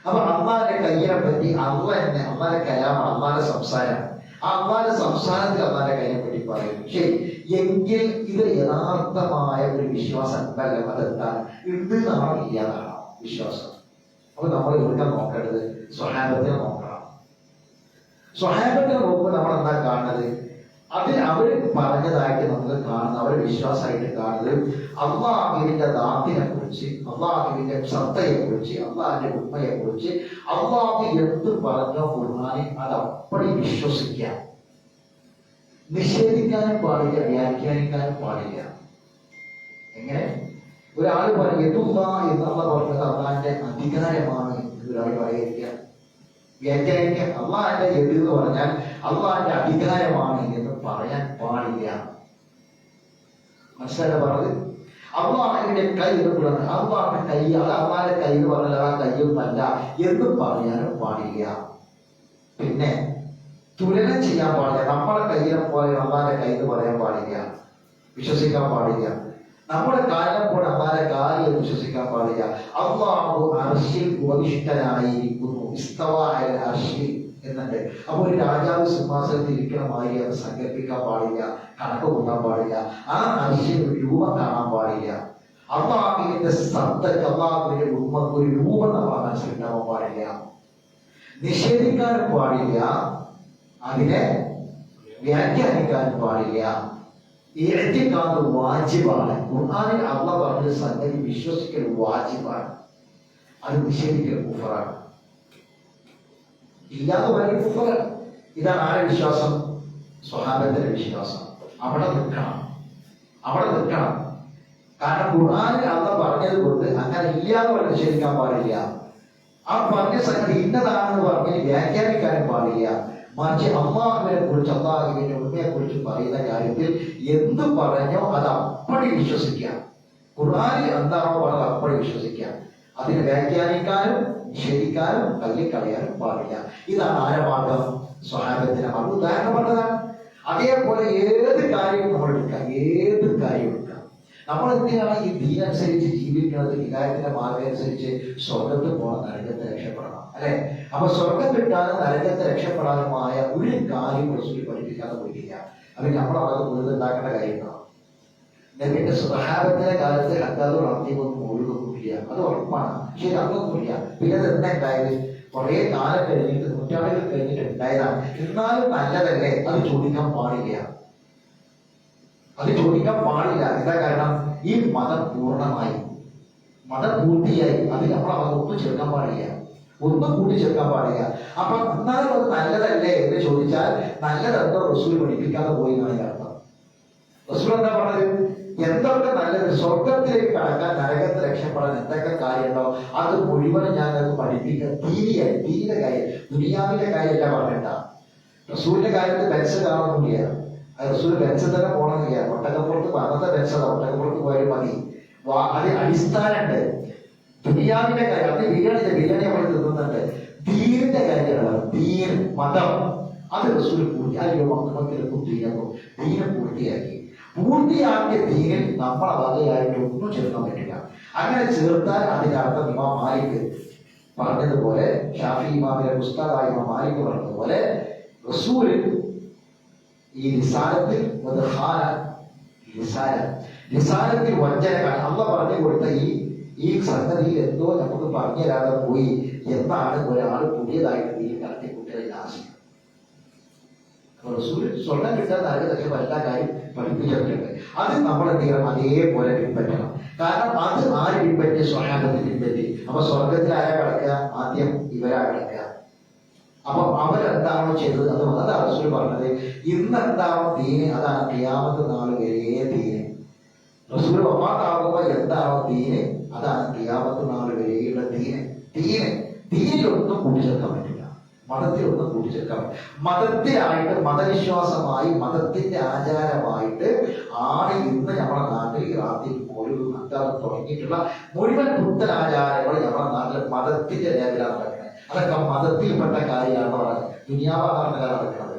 അപ്പൊ അള്ളാഹിന്റെ കയ്യിനെ പറ്റി അള്ളാഹിന്റെ കലാമാണ്, അള്ളാഹിന്റെ സംസാരമാണ്. ആ അള്ളാഹിന്റെ സംസാരത്തിൽ അള്ളാഹിന്റെ കയ്യിനെ പറ്റി പറയുന്നു. ശരി, എങ്കിൽ ഇത് യഥാർത്ഥമായ ഒരു വിശ്വാസം അല്ല. അതെന്താണ്? ഉണ്ട് എന്നാണോ ഇല്ലാതാണോ വിശ്വാസം? അപ്പൊ നമ്മൾ ഇവിടെ നോക്കേണ്ടത് സ്വഹാബത്തിനെ നോക്കണം. സ്വഹാബത്തിനെ നോക്കുമ്പോൾ നമ്മൾ എന്താ കാണുന്നത്? അതിൽ അവർ പറഞ്ഞതായിട്ട് നമുക്ക് കാണുന്നത്, അവരെ വിശ്വാസമായിട്ട് കാണുന്നത് അള്ളാഹുവിന്റെ ദാത്തിനെ കുറിച്ച്, അള്ളാഹുവിന്റെ സത്തയെ കുറിച്ച്, അള്ളാഹിന്റെ ഉമ്മയെ കുറിച്ച് അള്ളാഹു എന്ത് പറഞ്ഞോ ഖുർആനിൽ അത് അപ്പടി വിശ്വസിക്കാം. നിഷേധിക്കാനും പാടില്ല, വ്യാഖ്യാനിക്കാനും പാടില്ല. എങ്ങനെ? ഒരാൾ പറയുക എന്നുള്ള പറഞ്ഞത് അള്ളാഹിന്റെ അധികാരമാണ് ഒരാൾ പറയുക, വ്യാഖ്യാനിക്കാൻ അള്ളാഹിന്റെ എത് എന്ന് പറഞ്ഞാൽ അള്ളാഹിന്റെ അധികാരമാണ് എന്ന് പറയാൻ പാടില്ല. മനസ്സിലായി പറഞ്ഞത്? അള്ളാഹിന്റെ കൈ എന്ന് പറഞ്ഞാൽ അള്ളാഹിന്റെ കൈ, അത് അള്ളാഹിന്റെ കൈ എന്ന് പറഞ്ഞാൽ ആ കൈയൊന്നല്ല എന്ന് പറയാനും പാടില്ല. പിന്നെ തുലനം ചെയ്യാൻ പാടില്ല. നമ്മുടെ കയ്യിനെ പോലെ അള്ളാഹിന്റെ കൈ എന്ന് പറയാൻ പാടില്ല, വിശ്വസിക്കാൻ പാടില്ല. നമ്മുടെ കാലം പോലെ അള്ളാഹിന്റെ കാര്യം എന്ന് വിശ്വസിക്കാൻ പാടില്ല. അള്ളാഹു അർശിൽ ഉപവിഷ്ടനായിരിക്കുന്നു, എന്നുണ്ട്. അപ്പൊ ഒരു രാജാവ് സിംഹാസനത്തിൽ ഇരിക്കണമായി അത് സങ്കല്പിക്കാൻ പാടില്ല, കണക്ക് കൂട്ടാൻ പാടില്ല, ആ അർശിൽ രൂപം കാണാൻ പാടില്ല. അള്ളാഹുവിന്റെ സത്തക്ക്, അള്ളാഹുവിന്റെ ഉമ്മക്ക് ഒരു രൂപം നമ്മൾ മനസ്സിലുണ്ടാവാൻ പാടില്ല. നിഷേധിക്കാനും പാടില്ല, അതിനെ വ്യാഖ്യാനിക്കാനും പാടില്ല. ഇഅ്തിഖാദ് വാജിബാണ്. ഖുർആനിൽ അള്ളാഹ് പറഞ്ഞ സംഗതി വിശ്വസിക്കൽ വാജിബാണ്, അത് നിഷേധിക്കൽ കുഫറാണ്. ഇല്ലാതെ പറയുന്ന കുഫറാണ്. ഇതാണ് ആരുടെ വിശ്വാസം? സ്വഹാബത്തിന്റെ വിശ്വാസം. അവിടെ നിൽക്കണം, അവിടെ നിൽക്കണം. കാരണം ഖുർആനിൽ അള്ളാഹ് പറഞ്ഞത് കൊണ്ട് അങ്ങനെ ഇല്ലാതെ പറഞ്ഞ് നിഷേധിക്കാൻ പാടില്ല. ആ പറഞ്ഞ സംഗതി ഇന്നതാണെന്ന് പറഞ്ഞ് വ്യാഖ്യാനിക്കാനും പാടില്ല. മറിച്ച് അള്ളാഹുവിനെ കുറിച്ച്, അള്ളാഹുവിന്റെ ഉമ്മയെ കുറിച്ച് പറയുന്ന കാര്യത്തിൽ എന്ത് പറഞ്ഞോ അത് അപ്പടി വിശ്വസിക്കാം. ഖുർആനിൽ എന്താണോ പറഞ്ഞത് അപ്പടി വിശ്വസിക്കാം. അതിനെ വ്യാഖ്യാനിക്കാനും നിഷേധിക്കാനും തള്ളിക്കളയാനും പാടില്ല. ഇതാണ് ആരെ മാർഗം? സ്വഹാബത്തിന്റെ മാർഗം. ഉദാഹരണം പറഞ്ഞതാണ്. അതേപോലെ ഏത് കാര്യവും നമ്മൾ എടുക്കാം, ഏത് കാര്യവും എടുക്കാം. നമ്മൾ എന്തിനാണ് ഈ ദീനനുസരിച്ച് ജീവിക്കുന്നത്? വികാരത്തിന്റെ മാർഗം അനുസരിച്ച് സ്വർഗത്തിൽ പോകണം, നരകത്തെ രക്ഷപ്പെടണം, അല്ലെ? അപ്പൊ സ്വർഗം കിട്ടാനും നരകത്തെ രക്ഷപ്പെടാനുമായ ഒരു കാര്യം റസൂൽ പഠിപ്പിക്കാതെ പോയിട്ടില്ല. അത് നമ്മളത് കൂടുതൽ ഉണ്ടാക്കേണ്ട കാര്യങ്ങളാണ്. നബിന്റെ സ്വഹാബത്തിന്റെ കാലത്ത് ഹദ്ദാദ് നടത്തിയൊന്നും ഒഴുകൊന്നുമില്ല, അത് ഉറപ്പാണ്. ശരി, അതൊന്നുമില്ല. പിന്നെ അത് എന്താ ഉണ്ടായത്? കുറെ കാലം കഴിഞ്ഞിട്ട്, നൂറ്റാണ്ടുകൾ കഴിഞ്ഞിട്ട് ഉണ്ടായതാണ്. എന്നാലും നല്ലതല്ലേ? അത് ചോദിക്കാൻ പാടില്ല, അത് ചോദിക്കാൻ പാടില്ല. എന്താ കാരണം? ഈ മതം പൂർണ്ണമായി, മതം പൂർത്തിയായി. അത് നമ്മളെ ഒന്നും ചേർക്കാൻ പാടില്ല, ഒന്നും കൂട്ടിച്ചേർക്കാൻ പാടില്ല. അപ്പൊ എന്നാലും അത് നല്ലതല്ലേ എന്ന് ചോദിച്ചാൽ നല്ലതെന്തോ റസൂൽ പഠിപ്പിക്കാതെ പോയി എന്നാണ് അർത്ഥം. റസൂൽ എന്താ പറഞ്ഞത്? എന്തൊക്കെ നല്ലത്, സ്വർഗത്തിലേക്ക് കടക്കാൻ, നരകത്തെ രക്ഷപ്പെടാൻ എന്തൊക്കെ കാര്യമുണ്ടോ അത് മുഴുവനും ഞാൻ അത് പഠിപ്പിക്കുക. തീരെയായി, തീരെ കാര്യം, ദുനിയാവിന്റെ കാര്യമല്ല പറഞ്ഞിട്ട. റസൂലിന്റെ കാര്യത്തിൽ ബെൻസ് കാണുന്നില്ല, റസൂൽ ബെൻസ് തന്നെ പോകണമെന്നില്ല. ഒട്ടകപ്പുറത്ത് പറഞ്ഞ ബെൻസത, ഒട്ടകപ്പുറത്ത് പോയാലും മതി. അത് അടിസ്ഥാനമുണ്ട്. ദുനിയാവിന്റെ കാര്യം, അത് ബിരിയാണി നമ്മൾ തിന്നുന്നുണ്ട്. ദീനിന്റെ കാര്യമാണ്, ദീൻ, മതം, അത് റസൂൽ പൂർത്തിയാക്കിയോ? മക്കളൊക്കെ ദീനം പൂർത്തിയാക്കി. പൂർത്തിയാക്കിയ ദീനിൽ നമ്മളെ വകയായിട്ട് ഒന്നും ചേർക്കാൻ പറ്റില്ല. അങ്ങനെ ചേർത്താൽ അതിന്റെ അർത്ഥം ഇമാം മാലിക് പറഞ്ഞതുപോലെ ഷാഫി ഇമാമിലെ ഉസ്താദായ ഇമാം മാലിക് പറഞ്ഞതുപോലെ റസൂല് ഈ റിസാലത്തിൽ റിസാലത്തിൽ വഞ്ചന അള്ളാഹ് പറഞ്ഞു കൊടുത്ത ഈ സംഗതിയിൽ എന്തോ നമുക്ക് പറഞ്ഞു തരാതെ പോയി എന്നാണ് ഒരാൾ പുതിയതായിട്ട് ഈ കടത്തിക്കുട്ടികളെ ആശയം. റസൂൽ സ്വർണ്ണം കിട്ടാൻ പക്ഷെ എല്ലാ കാര്യം പഠിപ്പിച്ചിട്ടുണ്ട്. അത് നമ്മൾ എന്ത് ചെയ്യണം? അതേപോലെ പിൻപറ്റണം. കാരണം അത് ആര് പിൻപറ്റി? സ്വഹാബത്തിൽ പിൻപറ്റി. അപ്പൊ സ്വർഗത്തിൽ ആരാ കിടക്കുക? ആദ്യം ഇവരാ കിടക്കുക. അപ്പൊ അവരെന്താണോ ചെയ്തത് അതാ റസൂൽ പറഞ്ഞത്. ഇന്ന് എന്താണോ ദീന് അതാണ് ഖിയാമത്ത് നാൾ വരെ ദീന്. റസൂൽ വഫാത്താകുമ്പോ എന്താണോ ദീന് അതാണ് ഖിയാമത്ത് നാൾ വരെയുള്ള ദീനിലൊന്നും കൂട്ടിച്ചേർക്കാൻ പറ്റില്ല. മതത്തിലൊന്നും കൂട്ടിച്ചേർക്കാൻ പറ്റില്ല. മതത്തിലായിട്ട് മതവിശ്വാസമായി മതത്തിന്റെ ആചാരമായിട്ട് ആണ് ഇന്ന് നമ്മുടെ നാട്ടിൽ റാത്തിൽ ഒരു അന്താരം തുടങ്ങിയിട്ടുള്ള മുഴുവൻ പുത്തൻ ആചാരങ്ങൾ നമ്മുടെ നാട്ടിൽ മതത്തിന്റെ ലേഖലാണ് നടക്കുന്നത്. അതൊക്കെ മതത്തിൽപ്പെട്ട കാര്യമാണ് പറയുന്നത്. ദുനിയാവാണ് നടക്കുന്നത്.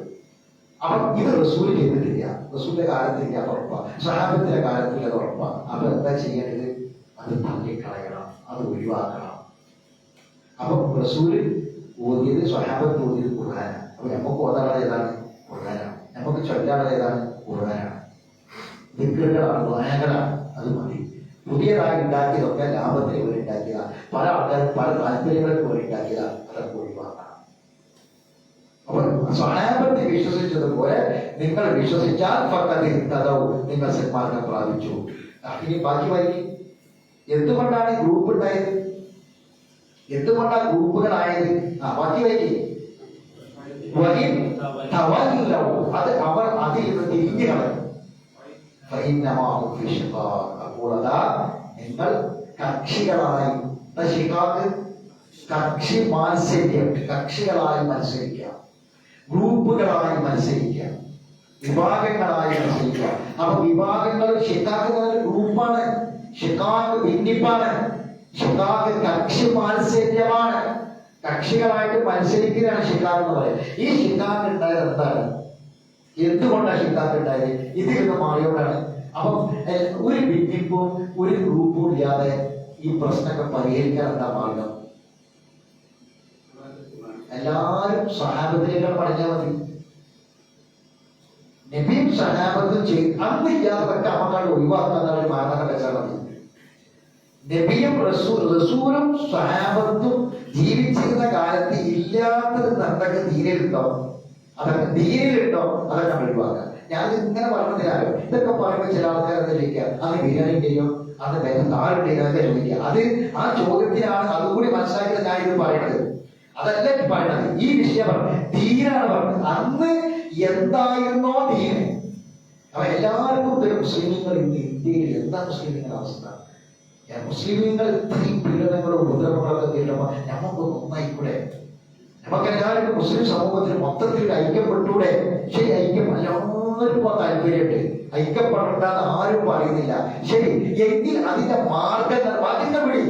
അപ്പൊ ഇത് റസൂൽ ചെയ്തിട്ടില്ല. റസൂലിന്റെ കാലത്തില്ല, അത് ഉറപ്പാണ്. സ്വഹാബത്തിന്റെ കാലത്തിൽ അത് ഉറപ്പാണ്. അപ്പൊ എന്താ ചെയ്യേണ്ടത്? അത് തള്ളിക്കളയണം, അത് ഒഴിവാക്കണം. അപ്പൊ റസൂല് ഓതിയത് സ്വഹാബത്ത് ഓതിയത് ഖുർആനാണ്. അപ്പൊ നമുക്ക് ഓതാനുള്ളത് ഏതാണ്? ഖുർആനാണ്. നമുക്ക് ചൊല്ലാനുള്ളത് ഏതാണ്? ഖുർആനാണ്. ദിക്റുകളാണ്, ദുആകളാണ്. അത് മതി. പുതിയതായി ഉണ്ടാക്കിയതൊക്കെ ലാഭത്തിന് വേണ്ടി ഉണ്ടാക്കിയതാണ്. പല ആൾക്കാരും പല താല്പര്യങ്ങൾക്ക് വേണ്ടി ഉണ്ടാക്കിയതാണ്. അതൊക്കെ ഒഴിവാക്കണം. അപ്പോൾ സ്വഹാബത്തെ വിശ്വസിച്ചതുപോലെ നിങ്ങൾ വിശ്വസിച്ചാൽ നിങ്ങൾ സന്മാർഗം പ്രാപിച്ചു. ഇനി ബാക്കി വായിക്കും. എന്തുകൊണ്ടാണ് ഗ്രൂപ്പ് ഉണ്ടായത്? എന്തുകൊണ്ടാണ് ഗ്രൂപ്പുകളായത്? ബാക്കി വായിക്കും. അത് അവർ അതിൽ നിന്ന് തിരിഞ്ഞു കളയും. അപ്പോൾ അതാ നിങ്ങൾ കക്ഷികളായി കക്ഷി മാത്സര്യം, കക്ഷികളായി മത്സരിക്കുക, ഗ്രൂപ്പുകളായി മത്സരിക്കുക, വിഭാഗങ്ങളായി മത്സരിക്കുക. അപ്പൊ വിഭാഗങ്ങൾ ഷിക്കാക്ക് ഗ്രൂപ്പാണ്, ഷിക്കാക്ക് ഭിന്നിപ്പാണ്, ഷിക്കാക്ക് കക്ഷി മാത്സര്യമാണ്. കക്ഷികളായിട്ട് മത്സരിക്കുകയാണ് ഷിക്കാക്ക് എന്ന് പറയുന്നത്. ഈ ഷിക്കാക്ക് ഉണ്ടായത് എന്താണ്? എന്തുകൊണ്ടാണ് ഷിക്കാക്ക് ഉണ്ടായത്? ഇതിൽ നിന്ന് മാറിയോണ്ടാണ്. അപ്പം ഒരു ഭിന്നിപ്പും ഒരു ഗ്രൂപ്പും ഇല്ലാതെ ഈ പ്രശ്നങ്ങൾ പരിഹരിക്കാൻ എന്താ മാർഗം? എല്ലാവരും സഹാബത്തിലേക്കാണ് പഠിച്ചാൽ മതി. നബിയും സഹാബത്തും ചെയ്ത് അന്ന് ഇല്ലാത്തതൊക്കെ അമ്മക്കാട് ഒഴിവാക്കാൻ ഒരു മാർഗം വെച്ചാൽ മതി. നബിയും റസൂലും സഹാബത്തും ജീവിച്ചിരുന്ന കാലത്ത് ഇല്ലാത്തത് എന്തൊക്കെ ദീനിലുണ്ടോ അതൊക്കെ അതൊക്കെ ഒഴിവാക്കാം. ഞാൻ ഇങ്ങനെ പറഞ്ഞതിനാലോ ഇതൊക്കെ പറയുമ്പോൾ ചില ആൾക്കാർ എന്താ ചോദിക്കുക? അന്ന് ബിരിയാണിന്റെയോ അന്ന് വേറെ താറുണ്ടെയോ എന്നൊക്കെ ചോദിക്കുക. അത് ആ ചോദ്യത്തിനാണ് അതുകൂടി മനസ്സിലാക്കിയത് ഞാൻ ഇത് പറയുന്നത്. അതല്ല പറയുന്നത്. ഈ വിഷയം ദീനാണ് പറഞ്ഞത്. അന്ന് എന്തായിരുന്നോ ദീന്. അപ്പൊ എല്ലാവർക്കും ഒരു മുസ്ലിമീങ്ങൾ ഇന്ന് ഇന്ത്യയിൽ എന്താ മുസ്ലിമീങ്ങളുടെ അവസ്ഥ? മുസ്ലിമീങ്ങൾ ഇത്രയും പീഡനങ്ങളും ഉപദ്രവങ്ങളൊക്കെ കേൾക്കുമ്പോൾ നമുക്കൊന്ന് ഒന്നായിക്കൂടെ? നമുക്ക് എല്ലാവർക്കും മുസ്ലിം സമൂഹത്തിന് മൊത്തത്തിൽ ഐക്യപ്പെട്ടൂടെ? ശരി, ഐക്യം എല്ലാവർക്കും താല്പര്യമുണ്ട്. ഐക്യപ്പെടേണ്ടെന്ന് ആരും പറയുന്നില്ല. ശരി, എങ്കിൽ അതിന്റെ മാർഗങ്ങൾ അതിന്റെ വഴി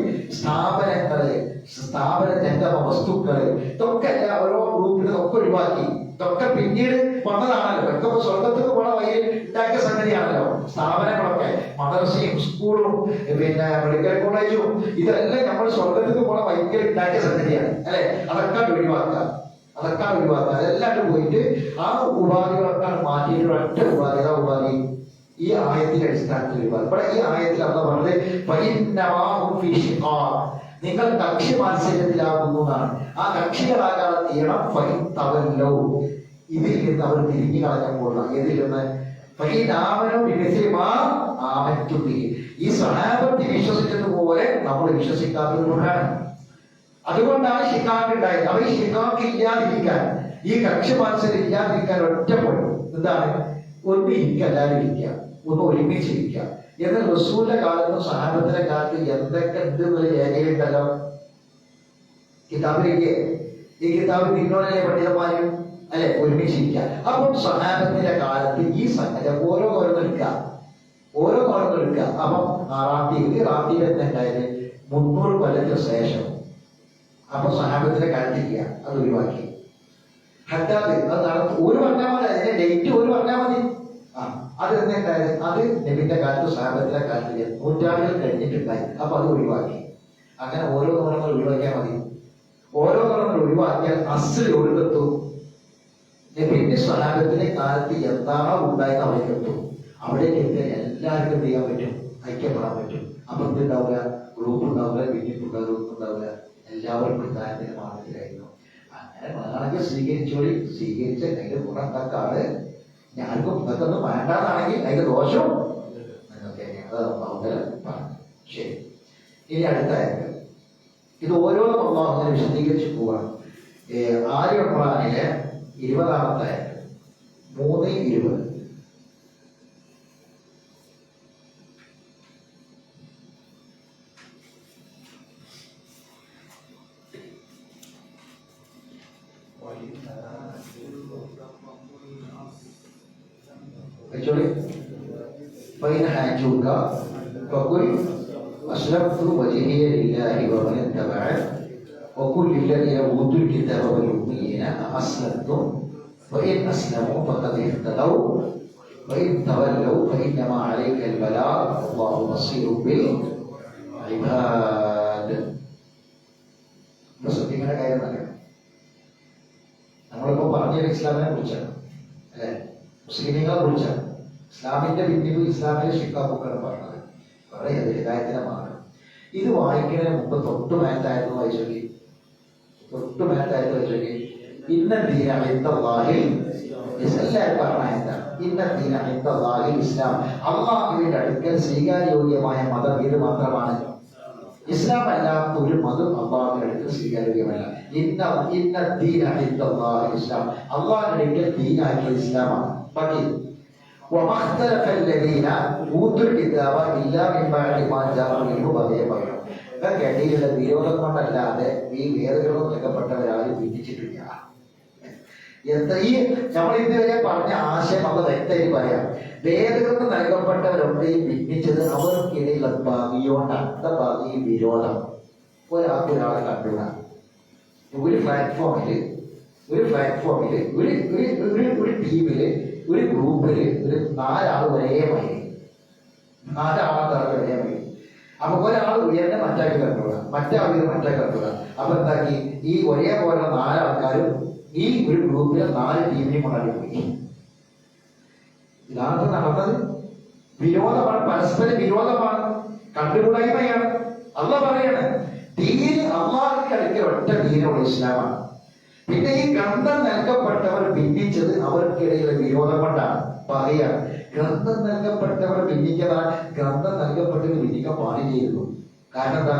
സ്ഥാപനത്തിന്റെ വസ്തുക്കള് ഇതൊക്കെ ഓരോ ഗ്രൂപ്പിനും ഒക്കെ ഒഴിവാക്കി. ഇതൊക്കെ പിന്നീട് വന്നതാണല്ലോ. ഇതൊക്കെ സ്വർഗത്തിൽ പോണ വഴിയിൽ ഉണ്ടാക്കിയ സംഗതിയാണല്ലോ. സ്ഥാപനങ്ങളൊക്കെ മദ്രസയും സ്കൂളും പിന്നെ മെഡിക്കൽ കോളേജും ഇതെല്ലാം നമ്മൾ സ്വർഗത്തിൽ പോണ വഴിയിൽ ഉണ്ടാക്കിയ സംഗതിയാണ് അല്ലെ? അതൊക്കെ ഒഴിവാക്കുക. അതെല്ലാം പോയിട്ട് ആ ഉപാധികളൊക്കെ മാറ്റിയിട്ട് ഒറ്റ ഉപാധി ഈ ആയത്തിന്റെ അടിസ്ഥാനത്തിൽ ഉപാധി. ഇവിടെ ഈ ആയത്തിൽ അല്ല പറഞ്ഞത് നിങ്ങൾ കക്ഷി മാത്സര്യത്തിലാകുന്നു എന്നാണ്. ആ കക്ഷികളാകാതെ തീരണം. ഇതിൽ നിന്ന് അവർ തിരിഞ്ഞു കളഞ്ഞപ്പോൾ ഇതിൽ നിന്ന് ഈ സഹാബത്തെ വിശ്വസിച്ചതുപോലെ നമ്മൾ വിശ്വസിക്കാത്തത് കൊണ്ടാണ്. അതുകൊണ്ടാണ് ഷിക്കാക്ക് ഉണ്ടായത്. അവർ ഈ ഷിക്കാക്ക് ഇല്ലാതിരിക്കാൻ, ഈ കക്ഷി മത്സരം ഇല്ലാതിരിക്കാൻ ഒറ്റപ്പെടും. എന്താണ്? ഒന്ന് ഇരിക്കുക, എല്ലാവരും ഇരിക്കുക, ഒന്ന് ഒരുമിച്ചിരിക്കുക. എന്നാൽ റസൂലിന്റെ കാലത്തും സഹാബത്തിന്റെ കാലത്ത് എന്തൊക്കെ ഉണ്ട് എന്നൊരു രേഖയുണ്ടല്ലോ കിതാബിലേക്ക്. ഈ കിതാബ് നിന്നോടല്ലേ പണ്ഡിതന്മാരും അല്ലെ ഒരുമിച്ചിരിക്കുക. അപ്പം സഹാബത്തിന്റെ കാലത്ത് ഈ സംഗതി ഓരോന്നും എടുക്കുക. അപ്പം റാത്തീബ് എന്തുണ്ടായത്? 300 കൊല്ലത്തിന് ശേഷം. അപ്പൊ സഹാബത്തിന്റെ കാലത്തില്ല, അത് ഒഴിവാക്കി. ഹദ്ദാദ് അത് നടത്തി ഒരു പറഞ്ഞാൽ മതി, അതിന്റെ ഡേറ്റ് ഒരു പറഞ്ഞാൽ മതി. അത് എന്തുണ്ടായത്? അത് നബിന്റെ കാലത്ത് സഹാബത്തിന്റെ കാലത്ത് നൂറ്റാണ്ടുകൾ കഴിഞ്ഞിട്ടുണ്ടായി. അപ്പൊ അത് ഒഴിവാക്കി. അങ്ങനെ ഓരോ നിയമങ്ങൾ ഒഴിവാക്കിയാൽ മതി. ഓരോന്നും ഒഴിവാക്കിയാൽ അസ്ൽ ഒഴുകെത്തും. നബിന്റെ സ്വഹാബത്തിന്റെ കാലത്ത് എന്താണോ ഉണ്ടായത് അവിടേക്ക് എത്തും. അവിടേക്ക് എത്തിയാൽ എല്ലാവർക്കും എന്ത് ചെയ്യാൻ പറ്റും? ഐക്യപ്പെടാൻ പറ്റും. അപ്പൊ എന്തുണ്ടാവുക? ഗ്രൂപ്പ് ഉണ്ടാവില്ല, ഭിന്നിപ്പുണ്ടാവില്ല, ഒന്നും ഉണ്ടാവില്ല. എല്ലാവരും പിതായത്തിന്റെ മാർഗത്തിലായിരുന്നു. അങ്ങനെ വേണമെങ്കിൽ സ്വീകരിച്ചോളി. സ്വീകരിച്ച അതിന്റെ ഗുണം എന്തൊക്കെയാണ്? ഞാനിപ്പോ ഇതൊന്നും വേണ്ടാന്നാണെങ്കിൽ അതിന്റെ ദോഷം പറഞ്ഞു. ശരി, ഇനി അടുത്ത ആയത്ത്. ഇത് ഓരോന്നും അള്ളാഹു വിശദീകരിച്ച് പോവാണ്. ആര്യ ഖുർആനിലെ 20-ാമത്തെ ആയത്ത് 3:20. فإن حاجوك فقل أسلمت وجهي لله ومن اتبعني وقل للذين أوتوا الكتاب والأميين أسلمتم فإن أسلموا فقد اهتدوا وإن تولوا فإنما عليك البلاغ والله بصير بالعباد. ശ്രദ്ധിക്കേണ്ട കാര്യം അറിയാം. നമ്മളിപ്പോ പറഞ്ഞത് ഇസ്ലാമിനെ കുറിച്ചാണ് അല്ലെ, മുസ്ലിങ്ങളെ കുറിച്ചാണ്. ഇസ്ലാമിന്റെ പിന്നിൽ ഇസ്ലാമിലെ ശിക്കാബുക്കാണ് പറഞ്ഞത്. പറയുന്നത് ഹിദായത്തിന്റെ മാർഗം. ഇത് വായിക്കുന്നതിന് മുമ്പ് തൊട്ട് മേത്തായിരുന്നു വായിച്ചോക്കി. ഇന്ന ദീന ഇൻദല്ലാഹിൽ എല്ലാവരും പറഞ്ഞ എന്താണ്? ഇന്ന ദീന ഇൻദല്ലാഹിൽ ഇസ്ലാം. അള്ളാഹുവിന്റെ അടുക്കൽ സ്വീകാര്യോഗ്യമായ മതം ഇത് മാത്രമാണ്. ഇസ്ലാം അല്ലാത്ത ഒരു മതം അള്ളാഹുവിന്റെ അടുക്കൽ സ്വീകാര്യോഗ്യമല്ല. ഇന്ന ദീന ഇൻദല്ലാഹിൽ ഇസ്ലാം. അള്ളാഹുവിന്റെ അടുക്കൽ ദീനാക്കിയത് ഇസ്ലാമാണ്. ബാക്കി وما اختلف الذين اوتوا الكتاب الا من بعد ما جاءهم بغيا بغيا. കേട്ടിട്ടുള്ള വിരോധം കൊണ്ടല്ലാതെ ഈ വേദഗ്രഹം നൽകപ്പെട്ടവരാരും ഭിന്നിച്ചിട്ടില്ല. ഈ നമ്മൾ ഇതുവരെ പറഞ്ഞ ആശയം അത് വ്യക്തമായി പറയാം. വേദഗ്രഹം നൽകപ്പെട്ടവരൊക്കെ ഭിന്നിച്ചത് അവർക്കിടയിലുള്ള ഭാഗിയോണ്ടാണ്. ഭാഗി വിരോധം. ഒരാളെ കണ്ടുക. ഒരു പ്ലാറ്റ്ഫോമില് ഒരു ടീമില് ഒരു ഗ്രൂപ്പില് ഒരു 4 ആൾ ഒരേ മതി. 4 ആളെ ഒരേ മതി. അപ്പൊ ഒരാൾ ഉയർന്ന മറ്റാക്കി കണ്ടുക, മറ്റേ മറ്റേ കണ്ടുക. അപ്പൊ എന്താക്കി? ഈ ഒരേപോലുള്ള 4 ആൾക്കാരും ഈ ഒരു ഗ്രൂപ്പിലെ 4 ടീമിനെയും കൊണ്ടാടി പോയി. ഇതാണ് നടന്നത്. വിരോധമാണ്, പരസ്പര വിരോധമാണ്, കണ്ടുകൂടായ്മയാണ്. അള്ളാഹ് പറയാണ് ദീന് അള്ളാഹുവിന്റെ അടുക്കൽ ഒറ്റ ദീനുള്ള ഇസ്ലാമാണ്. പിന്നെ ഈ ഗ്രന്ഥം നൽകപ്പെട്ടവർ ഭിന്നിച്ചത് അവർക്കിടയിലെ വിരോധം കൊണ്ടാണ്. പറയാം ഗ്രന്ഥം നൽകപ്പെട്ടവർ ഭിന്നിക്കതാണ്. ഗ്രന്ഥം നൽകപ്പെട്ടവർ ഭിന്നിക്കാൻ പാടില്ലായിരുന്നു. കാരണം എന്താ?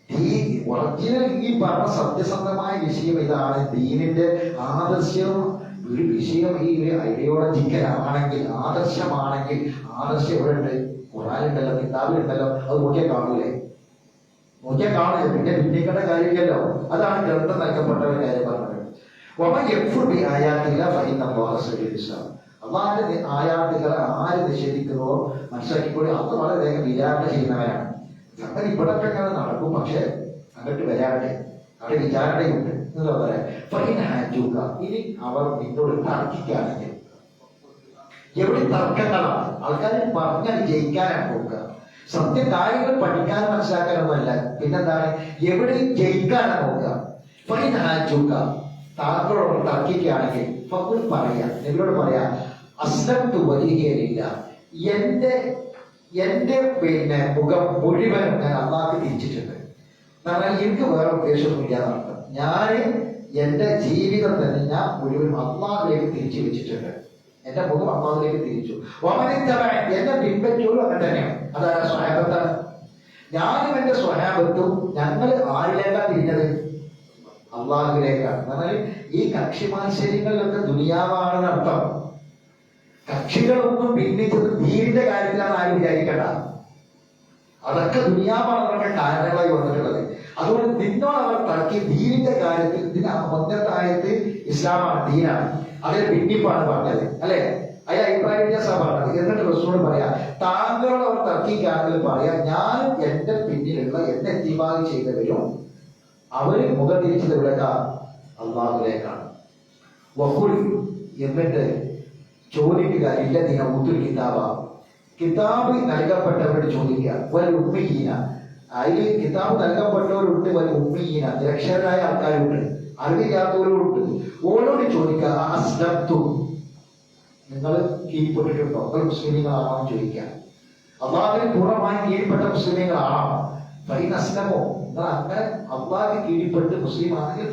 ഈ ഒറിജിനൽ ഈ പറഞ്ഞ സത്യസന്ധമായ വിഷയം ഇതാണ്. ദീനിന്റെ ആദർശവും ഒരു വിഷയം ഈ ഒരു ഐഡിയോളജിക്കൽ ആണെങ്കിൽ, ആദർശമാണെങ്കിൽ, ആദർശം എവിടെ ഉണ്ട്? ഖുർആനിലുണ്ടല്ലോ, കിതാബിലുണ്ടല്ലോ. അത് നോക്കിയാൽ കാണൂലേ? പിന്നെ ഭിന്നിക്കേണ്ട കാര്യമില്ലല്ലോ. അതാണ് ഗ്രന്ഥം നൽകപ്പെട്ടവരുടെ കാര്യം പറഞ്ഞത്. അള്ളാഹിന്റെ ആയാത്തുകളെ ആര് നിഷേധിക്കുന്നോ മനസ്സിലാക്കിക്കൂടി അത് വളരെ വേഗം വിചാരണ ചെയ്യുന്നവരാണ്. അങ്ങനെ ഇവിടൊക്കെ അങ്ങനെ നടക്കും. പക്ഷെ അങ്ങോട്ട് വരാട്ടെ, അവിടെ വിചാരണയുണ്ട് എന്ന് പറയാം. ഇനി അവർ നിന്നോട് തർക്കിക്കുകയാണെങ്കിൽ, എവിടെ തർക്കങ്ങളാണ്? ആൾക്കാർ പറഞ്ഞാൽ ജയിക്കാനാണ് നോക്കുക. സത്യ കാര്യങ്ങൾ പഠിക്കാൻ മനസ്സിലാക്കാനൊന്നുമല്ല. പിന്നെന്താണ്? എവിടെയും ജയിക്കാനാണ് നോക്കുക. താങ്കളോട് തർക്കിക്കുകയാണെങ്കിൽ പറയാ, നിങ്ങളോട് പറയാ അസ്ലംതു വജിഹിയലില്ല, എന്റെ മുഖം മുഴുവൻ ഞാൻ അള്ളാഹ്ക്ക് തിരിച്ചിട്ടുണ്ട്. എന്നാൽ എനിക്ക് വേറെ ഉദ്ദേശമൊന്നുമില്ല എന്നർത്ഥം. ഞാൻ എന്റെ ജീവിതം തന്നെ ഞാൻ മുഴുവൻ അള്ളാഹിലേക്ക് തിരിച്ചു വെച്ചിട്ടുണ്ട്. എന്റെ മുഖം അള്ളാഹിലേക്ക് തിരിച്ചു. എന്നെ പിൻപറ്റിയോളും അങ്ങനെ തന്നെയാണ്. അതാണ് സ്വഹാബത്താണ്. ഞാനും എന്റെ സ്വഹാബത്തും ഞങ്ങൾ ആരിലേക്കാണ് തിരിഞ്ഞത്? അള്ളാഹുവിലേക്കാണ്. എന്നാൽ ഈ കക്ഷി മാത്സര്യങ്ങളിലൊക്കെ ദുനിയാവാണെന്ന് അർത്ഥം. കക്ഷികളൊന്നും ഭിന്നിച്ചത് ദീനിന്റെ കാര്യത്തിലാണ് ആരും വിചാരിക്കണ്ട. അതൊക്കെ ദുനിയാവാണെന്നൊക്കെ കാരണങ്ങളായി വന്നിട്ടുള്ളത്. അതുകൊണ്ട് നിന്നോട് അവർ തർക്കി ദീനിന്റെ കാര്യത്തിൽ. ഇതിന് ഒന്നത്തെ ആയത്ത് ഇസ്ലാമാണ്, ദീനാണ്. അതിന് ഭിന്നിപ്പാണ് പറഞ്ഞത് അല്ലെ? അതിൽ അഭിപ്രായ വ്യത്യാസമാണ് പറഞ്ഞത്. എന്നിട്ട് റസൂൽ പറയാ താങ്കളോട് അവർ തർക്കിക്കാണെങ്കിൽ പറയാ ഞാനും എന്റെ പിന്നിലുള്ള എന്നെ ഇത്തിബാഅ് ചെയ്തവരും അവര് മുഖം തിരിച്ചത് വിളക്ക അള്ളാഹുവിലേക്കാണ്. വഖുൽ എന്നിട്ട് ചോദിക്കുക ഇല്ലദീന ഊതുൽ കിതാബ, കിതാബ് നൽകപ്പെട്ടവരോട് ചോദിക്കുക. വൽ ഉമ്മീന അതിൽ കിതാബ് നൽകപ്പെട്ടവരുണ്ട്, വലിയ ഉമ്മീന നിരക്ഷരരായ ആൾക്കാരുണ്ട്, അറിവില്ലാത്തവരുണ്ട്. ഓരോട് ചോദിക്കുക, അസ്ലംതു നിങ്ങൾ കീഴ്പ്പെട്ടിട്ടുണ്ടോ, നിങ്ങൾ മുസ്ലിങ്ങളാണോ എന്ന് ചോദിക്കുക. അള്ളാഹിന് പൂർണ്ണമായി കീഴ്പ്പെട്ട മുസ്ലിങ്ങളാണോ? ഫൈൻ അസ്ലമോ, നിങ്ങൾ അങ്ങനെ അള്ളാഹിന് കീഴ്പ്പെട്ട് മുസ്ലിം ആണെങ്കിൽ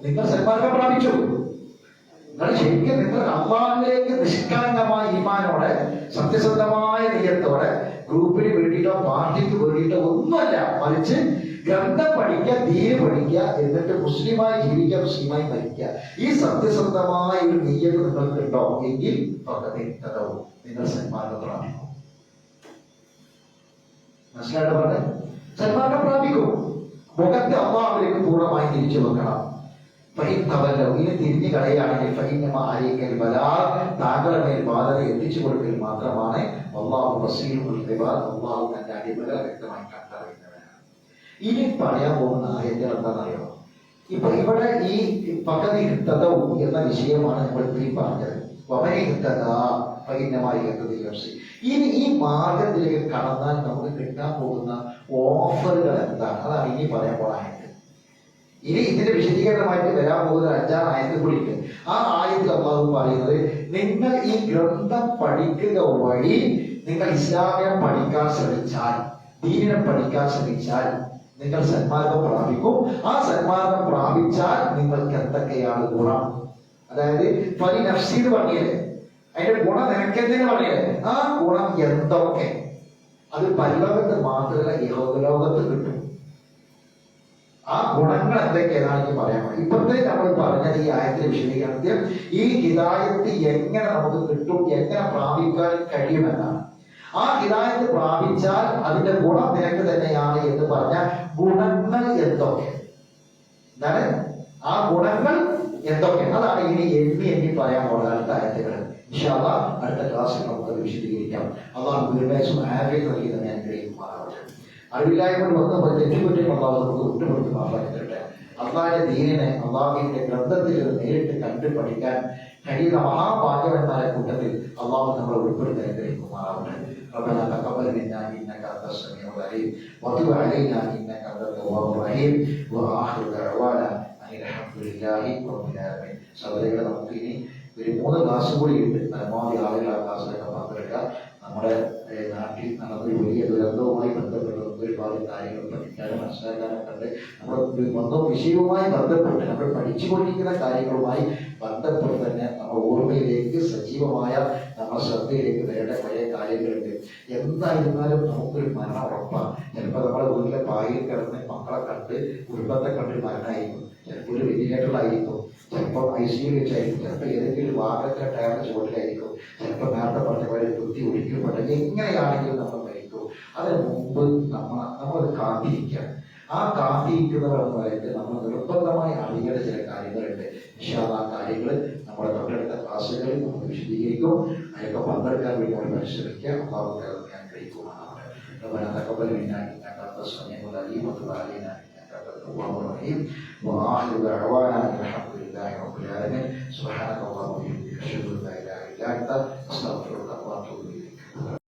നിങ്ങൾ സന്മാർഗം പ്രാപിച്ചു. നിങ്ങൾ ശരിക്കും നിങ്ങൾ അള്ളാഹിലേക്ക് നിഷ്കളങ്കമായ ഈമാനോടെ സത്യസന്ധമായ നെയ്യത്തോടെ ഗ്രൂപ്പിന് വേണ്ടിയിട്ടോ പാർട്ടിക്ക് വേണ്ടിയിട്ടോ ഒന്നുമല്ല, മറിച്ച് ഗ്രന്ഥം പഠിക്കുക, ദീന് പഠിക്കുക, എന്നിട്ട് മുസ്ലിമായി ജീവിക്കുക, മുസ്ലിമായി മരിക്കുക. ഈ സത്യസന്ധമായ ഒരു നെയ്യത്ത് നിങ്ങൾക്ക് ഉണ്ടോ എങ്കിൽ നിങ്ങൾ സന്മാർഗം പ്രാപിക്കും. മനസ്സിലായിട്ട് പറഞ്ഞത്? സന്മാർഗം പ്രാപിക്കും. മുഖത്തെ അള്ളാഹുവിലേക്ക് പൂർണ്ണമായി തിരിച്ചു വെക്കണം. ഇനി തിരിഞ്ഞു കളയുകയാണെങ്കിൽ താങ്കളുടെ മേൽ ബാധ എത്തിച്ചു കൊടുക്കൽ മാത്രമാണ്. അള്ളാഹു അള്ളാഹു തന്റെ അടിമകളെ വ്യക്തമായി കണ്ടറിയുന്നവനാണ്. ഇനി പറയാൻ പോകുന്ന ആയത്തുകൾ എന്താണെന്നറിയോ? ഇപ്പൊ ഇവിടെ ഈ പകതി തതവും എന്ന വിഷയമാണ് നമ്മൾ ഇത്രയും പറഞ്ഞത്. ഇനി ഈ മാർഗത്തിലേക്ക് കടന്നാൽ നമുക്ക് കിട്ടാൻ പോകുന്ന ഓഫറുകൾ എന്താണ്? അതാണ് ഇനി പറയാൻ പോണ ആയത്ത്. ഇനി ഇതിന്റെ വിശദീകരണമായിട്ട് വരാൻ പോകുന്ന 5-ാം ആയത്തിൽ കൂടിയിട്ട് ആ ആയത്തിൽ അള്ളാഹു പറയുന്നത്, നിങ്ങൾ ഈ ഗ്രന്ഥം പഠിക്കുക വഴി നിങ്ങൾ ഇസ്ലാമിനെ പഠിക്കാൻ ശ്രമിച്ചാൽ, ദീനിനെ പഠിക്കാൻ ശ്രമിച്ചാൽ നിങ്ങൾ സന്മാർഗം പ്രാപിക്കും. ആ സന്മാർഗം പ്രാപിച്ചാൽ നിങ്ങൾക്ക് എന്തൊക്കെയാണ് ഗുണം? അതായത് ഫലി നഫ്സി എന്ന് പറഞ്ഞില്ലേ, അതിന്റെ ഗുണം നിനക്കെന്തിന് പറഞ്ഞില്ലേ? ആ ഗുണം എന്തൊക്കെ? അത് പരലോകത്ത് മാത്രമല്ല, യഹോലോകത്ത് കിട്ടും. ആ ഗുണങ്ങൾ എന്തൊക്കെയാണ് എനിക്ക് പറയാൻ പറ്റും. ഇപ്പോഴത്തെ നമ്മൾ പറഞ്ഞത് ഈ ആയത്തിന്റെ വിശദീകരണത്തിൽ ഈ ഹിദായത്ത് എങ്ങനെ നമുക്ക് കിട്ടും, എങ്ങനെ പ്രാപിക്കാൻ കഴിയുമെന്നാണ്. ആ ഹിദായത്ത് പ്രാപിച്ചാൽ അതിന്റെ ഗുണം നിനക്ക് തന്നെയാണ് എന്ന് പറഞ്ഞ ഗുണങ്ങൾ എന്തൊക്കെ? എന്താണ് ആ ഗുണങ്ങൾ എന്തൊക്കെ? അതാണ് ഇനി എണ്ണി പറയാൻ പോകുന്ന അടുത്ത ആയത്തുകൾ. ഇൻഷാ അല്ലാഹ് അടുത്ത ക്ലാസ്സിൽ നമുക്ക് വിശദീകരിക്കാം. അള്ളാഹു ദീർഘായുസ്സും ആഫിയത്തും നൽകി തന്നെ അനുഗ്രഹിക്കുമാറാവട്ടെ. അറിവില്ലായ്മ വന്നപ്പോൾ തെറ്റുപറ്റും അള്ളാഹു നമുക്ക് വിട്ടുകൊടുത്ത് മാറാൻ തരട്ടെ. അള്ളാഹിന്റെ ദീനിനെ അള്ളാഹുവിന്റെ ഗ്രന്ഥത്തിൽ നേരിട്ട് കണ്ടു പഠിക്കാൻ കഴിയുന്ന മഹാഭാഗ്യവന്മാരെ കൂട്ടത്തിൽ അള്ളാഹു നമ്മളെ ഉൾപ്പെടുത്തി അനുഗ്രഹിക്കുമാറാവട്ടെ. ربنا تقبل منا انك انت السميع العليم وتب علينا انك انت التواب الرحيم واخر دعوانا ان الحمد لله رب العالمين. സഹോദരങ്ങളെ, നമുക്ക് ഇനി ഒരു 3 ക്ലാസ് കൂടി ഉണ്ട്. പരമാവധി ആളുകൾ ആ ക്ലാസ്സിലൊക്കെ പങ്കെടുക്കുക. നമ്മുടെ നാട്ടിൽ നടന്നൊരു വലിയ ദുരന്തവുമായി ബന്ധപ്പെട്ട ഒരുപാട് കാര്യങ്ങൾ പഠിക്കാനും മനസ്സിലാക്കാനൊക്കെ ഉണ്ട്. നമ്മുടെ വിഷയവുമായി ബന്ധപ്പെട്ട് നമ്മൾ പഠിച്ചുകൊണ്ടിരിക്കുന്ന കാര്യങ്ങളുമായി ബന്ധപ്പെട്ട് തന്നെ നമ്മുടെ ഓർമ്മയിലേക്ക് സജീവമായ നമ്മുടെ ശ്രദ്ധയിലേക്ക് വരേണ്ട പഴയ കാര്യങ്ങളുണ്ട്. എന്തായിരുന്നാലും നമുക്കൊരു മരണം ഉറപ്പാണ്. ചിലപ്പോൾ നമ്മുടെ വീട്ടിലെ പായിൽ കിടന്ന് മക്കളെ കണ്ട് കുടുംബത്തെ കണ്ട് മരണമായിരിക്കും, ചിലപ്പോൾ ഒരു വെന്റിലേറ്ററിലായിരിക്കും, ചിലപ്പോൾ ICU വെച്ചായിരിക്കും, ചിലപ്പോൾ ഏതെങ്കിലും വാഹനത്തിലെ ടയറിന്റെ ചുവട്ടിലായിരിക്കും, ചിലപ്പോൾ നേരത്തെ പറഞ്ഞ പോലെ കുത്തി ഒഴിക്കപ്പെട്ട എങ്ങനെയാണെങ്കിലും നമ്മൾ മരിക്കും. അതിന് മുമ്പ് നമ്മളത് കാത്തിരിക്കുക. ആ കാത്തിരിക്കുന്നവർ എന്ന് പറയുന്നത് നമ്മൾ നിർബന്ധമായി അറിയേണ്ട ചില കാര്യങ്ങളുണ്ട്. ഇൻഷാ അല്ലാഹ് ആ കാര്യങ്ങൾ നമ്മുടെ തൊട്ടടുത്ത ക്ലാസ്സുകളിൽ നമുക്ക് വിശദീകരിക്കും. അതിലൊക്കെ പങ്കെടുക്കാൻ വേണ്ടി നമ്മൾ പരിശ്രമിക്കുക. അള്ളാഹു അനുഗ്രഹിക്കുമാറാവട്ടെ. ربنا تقبل منا انك انت السميع العليم وتب علينا انك انت التواب الرحيم واخر دعوانا الحمد لله رب العالمين. سبحانك اللهم وبحمدك اشهد ان لا اله الا انت استغفرك واتوب اليك.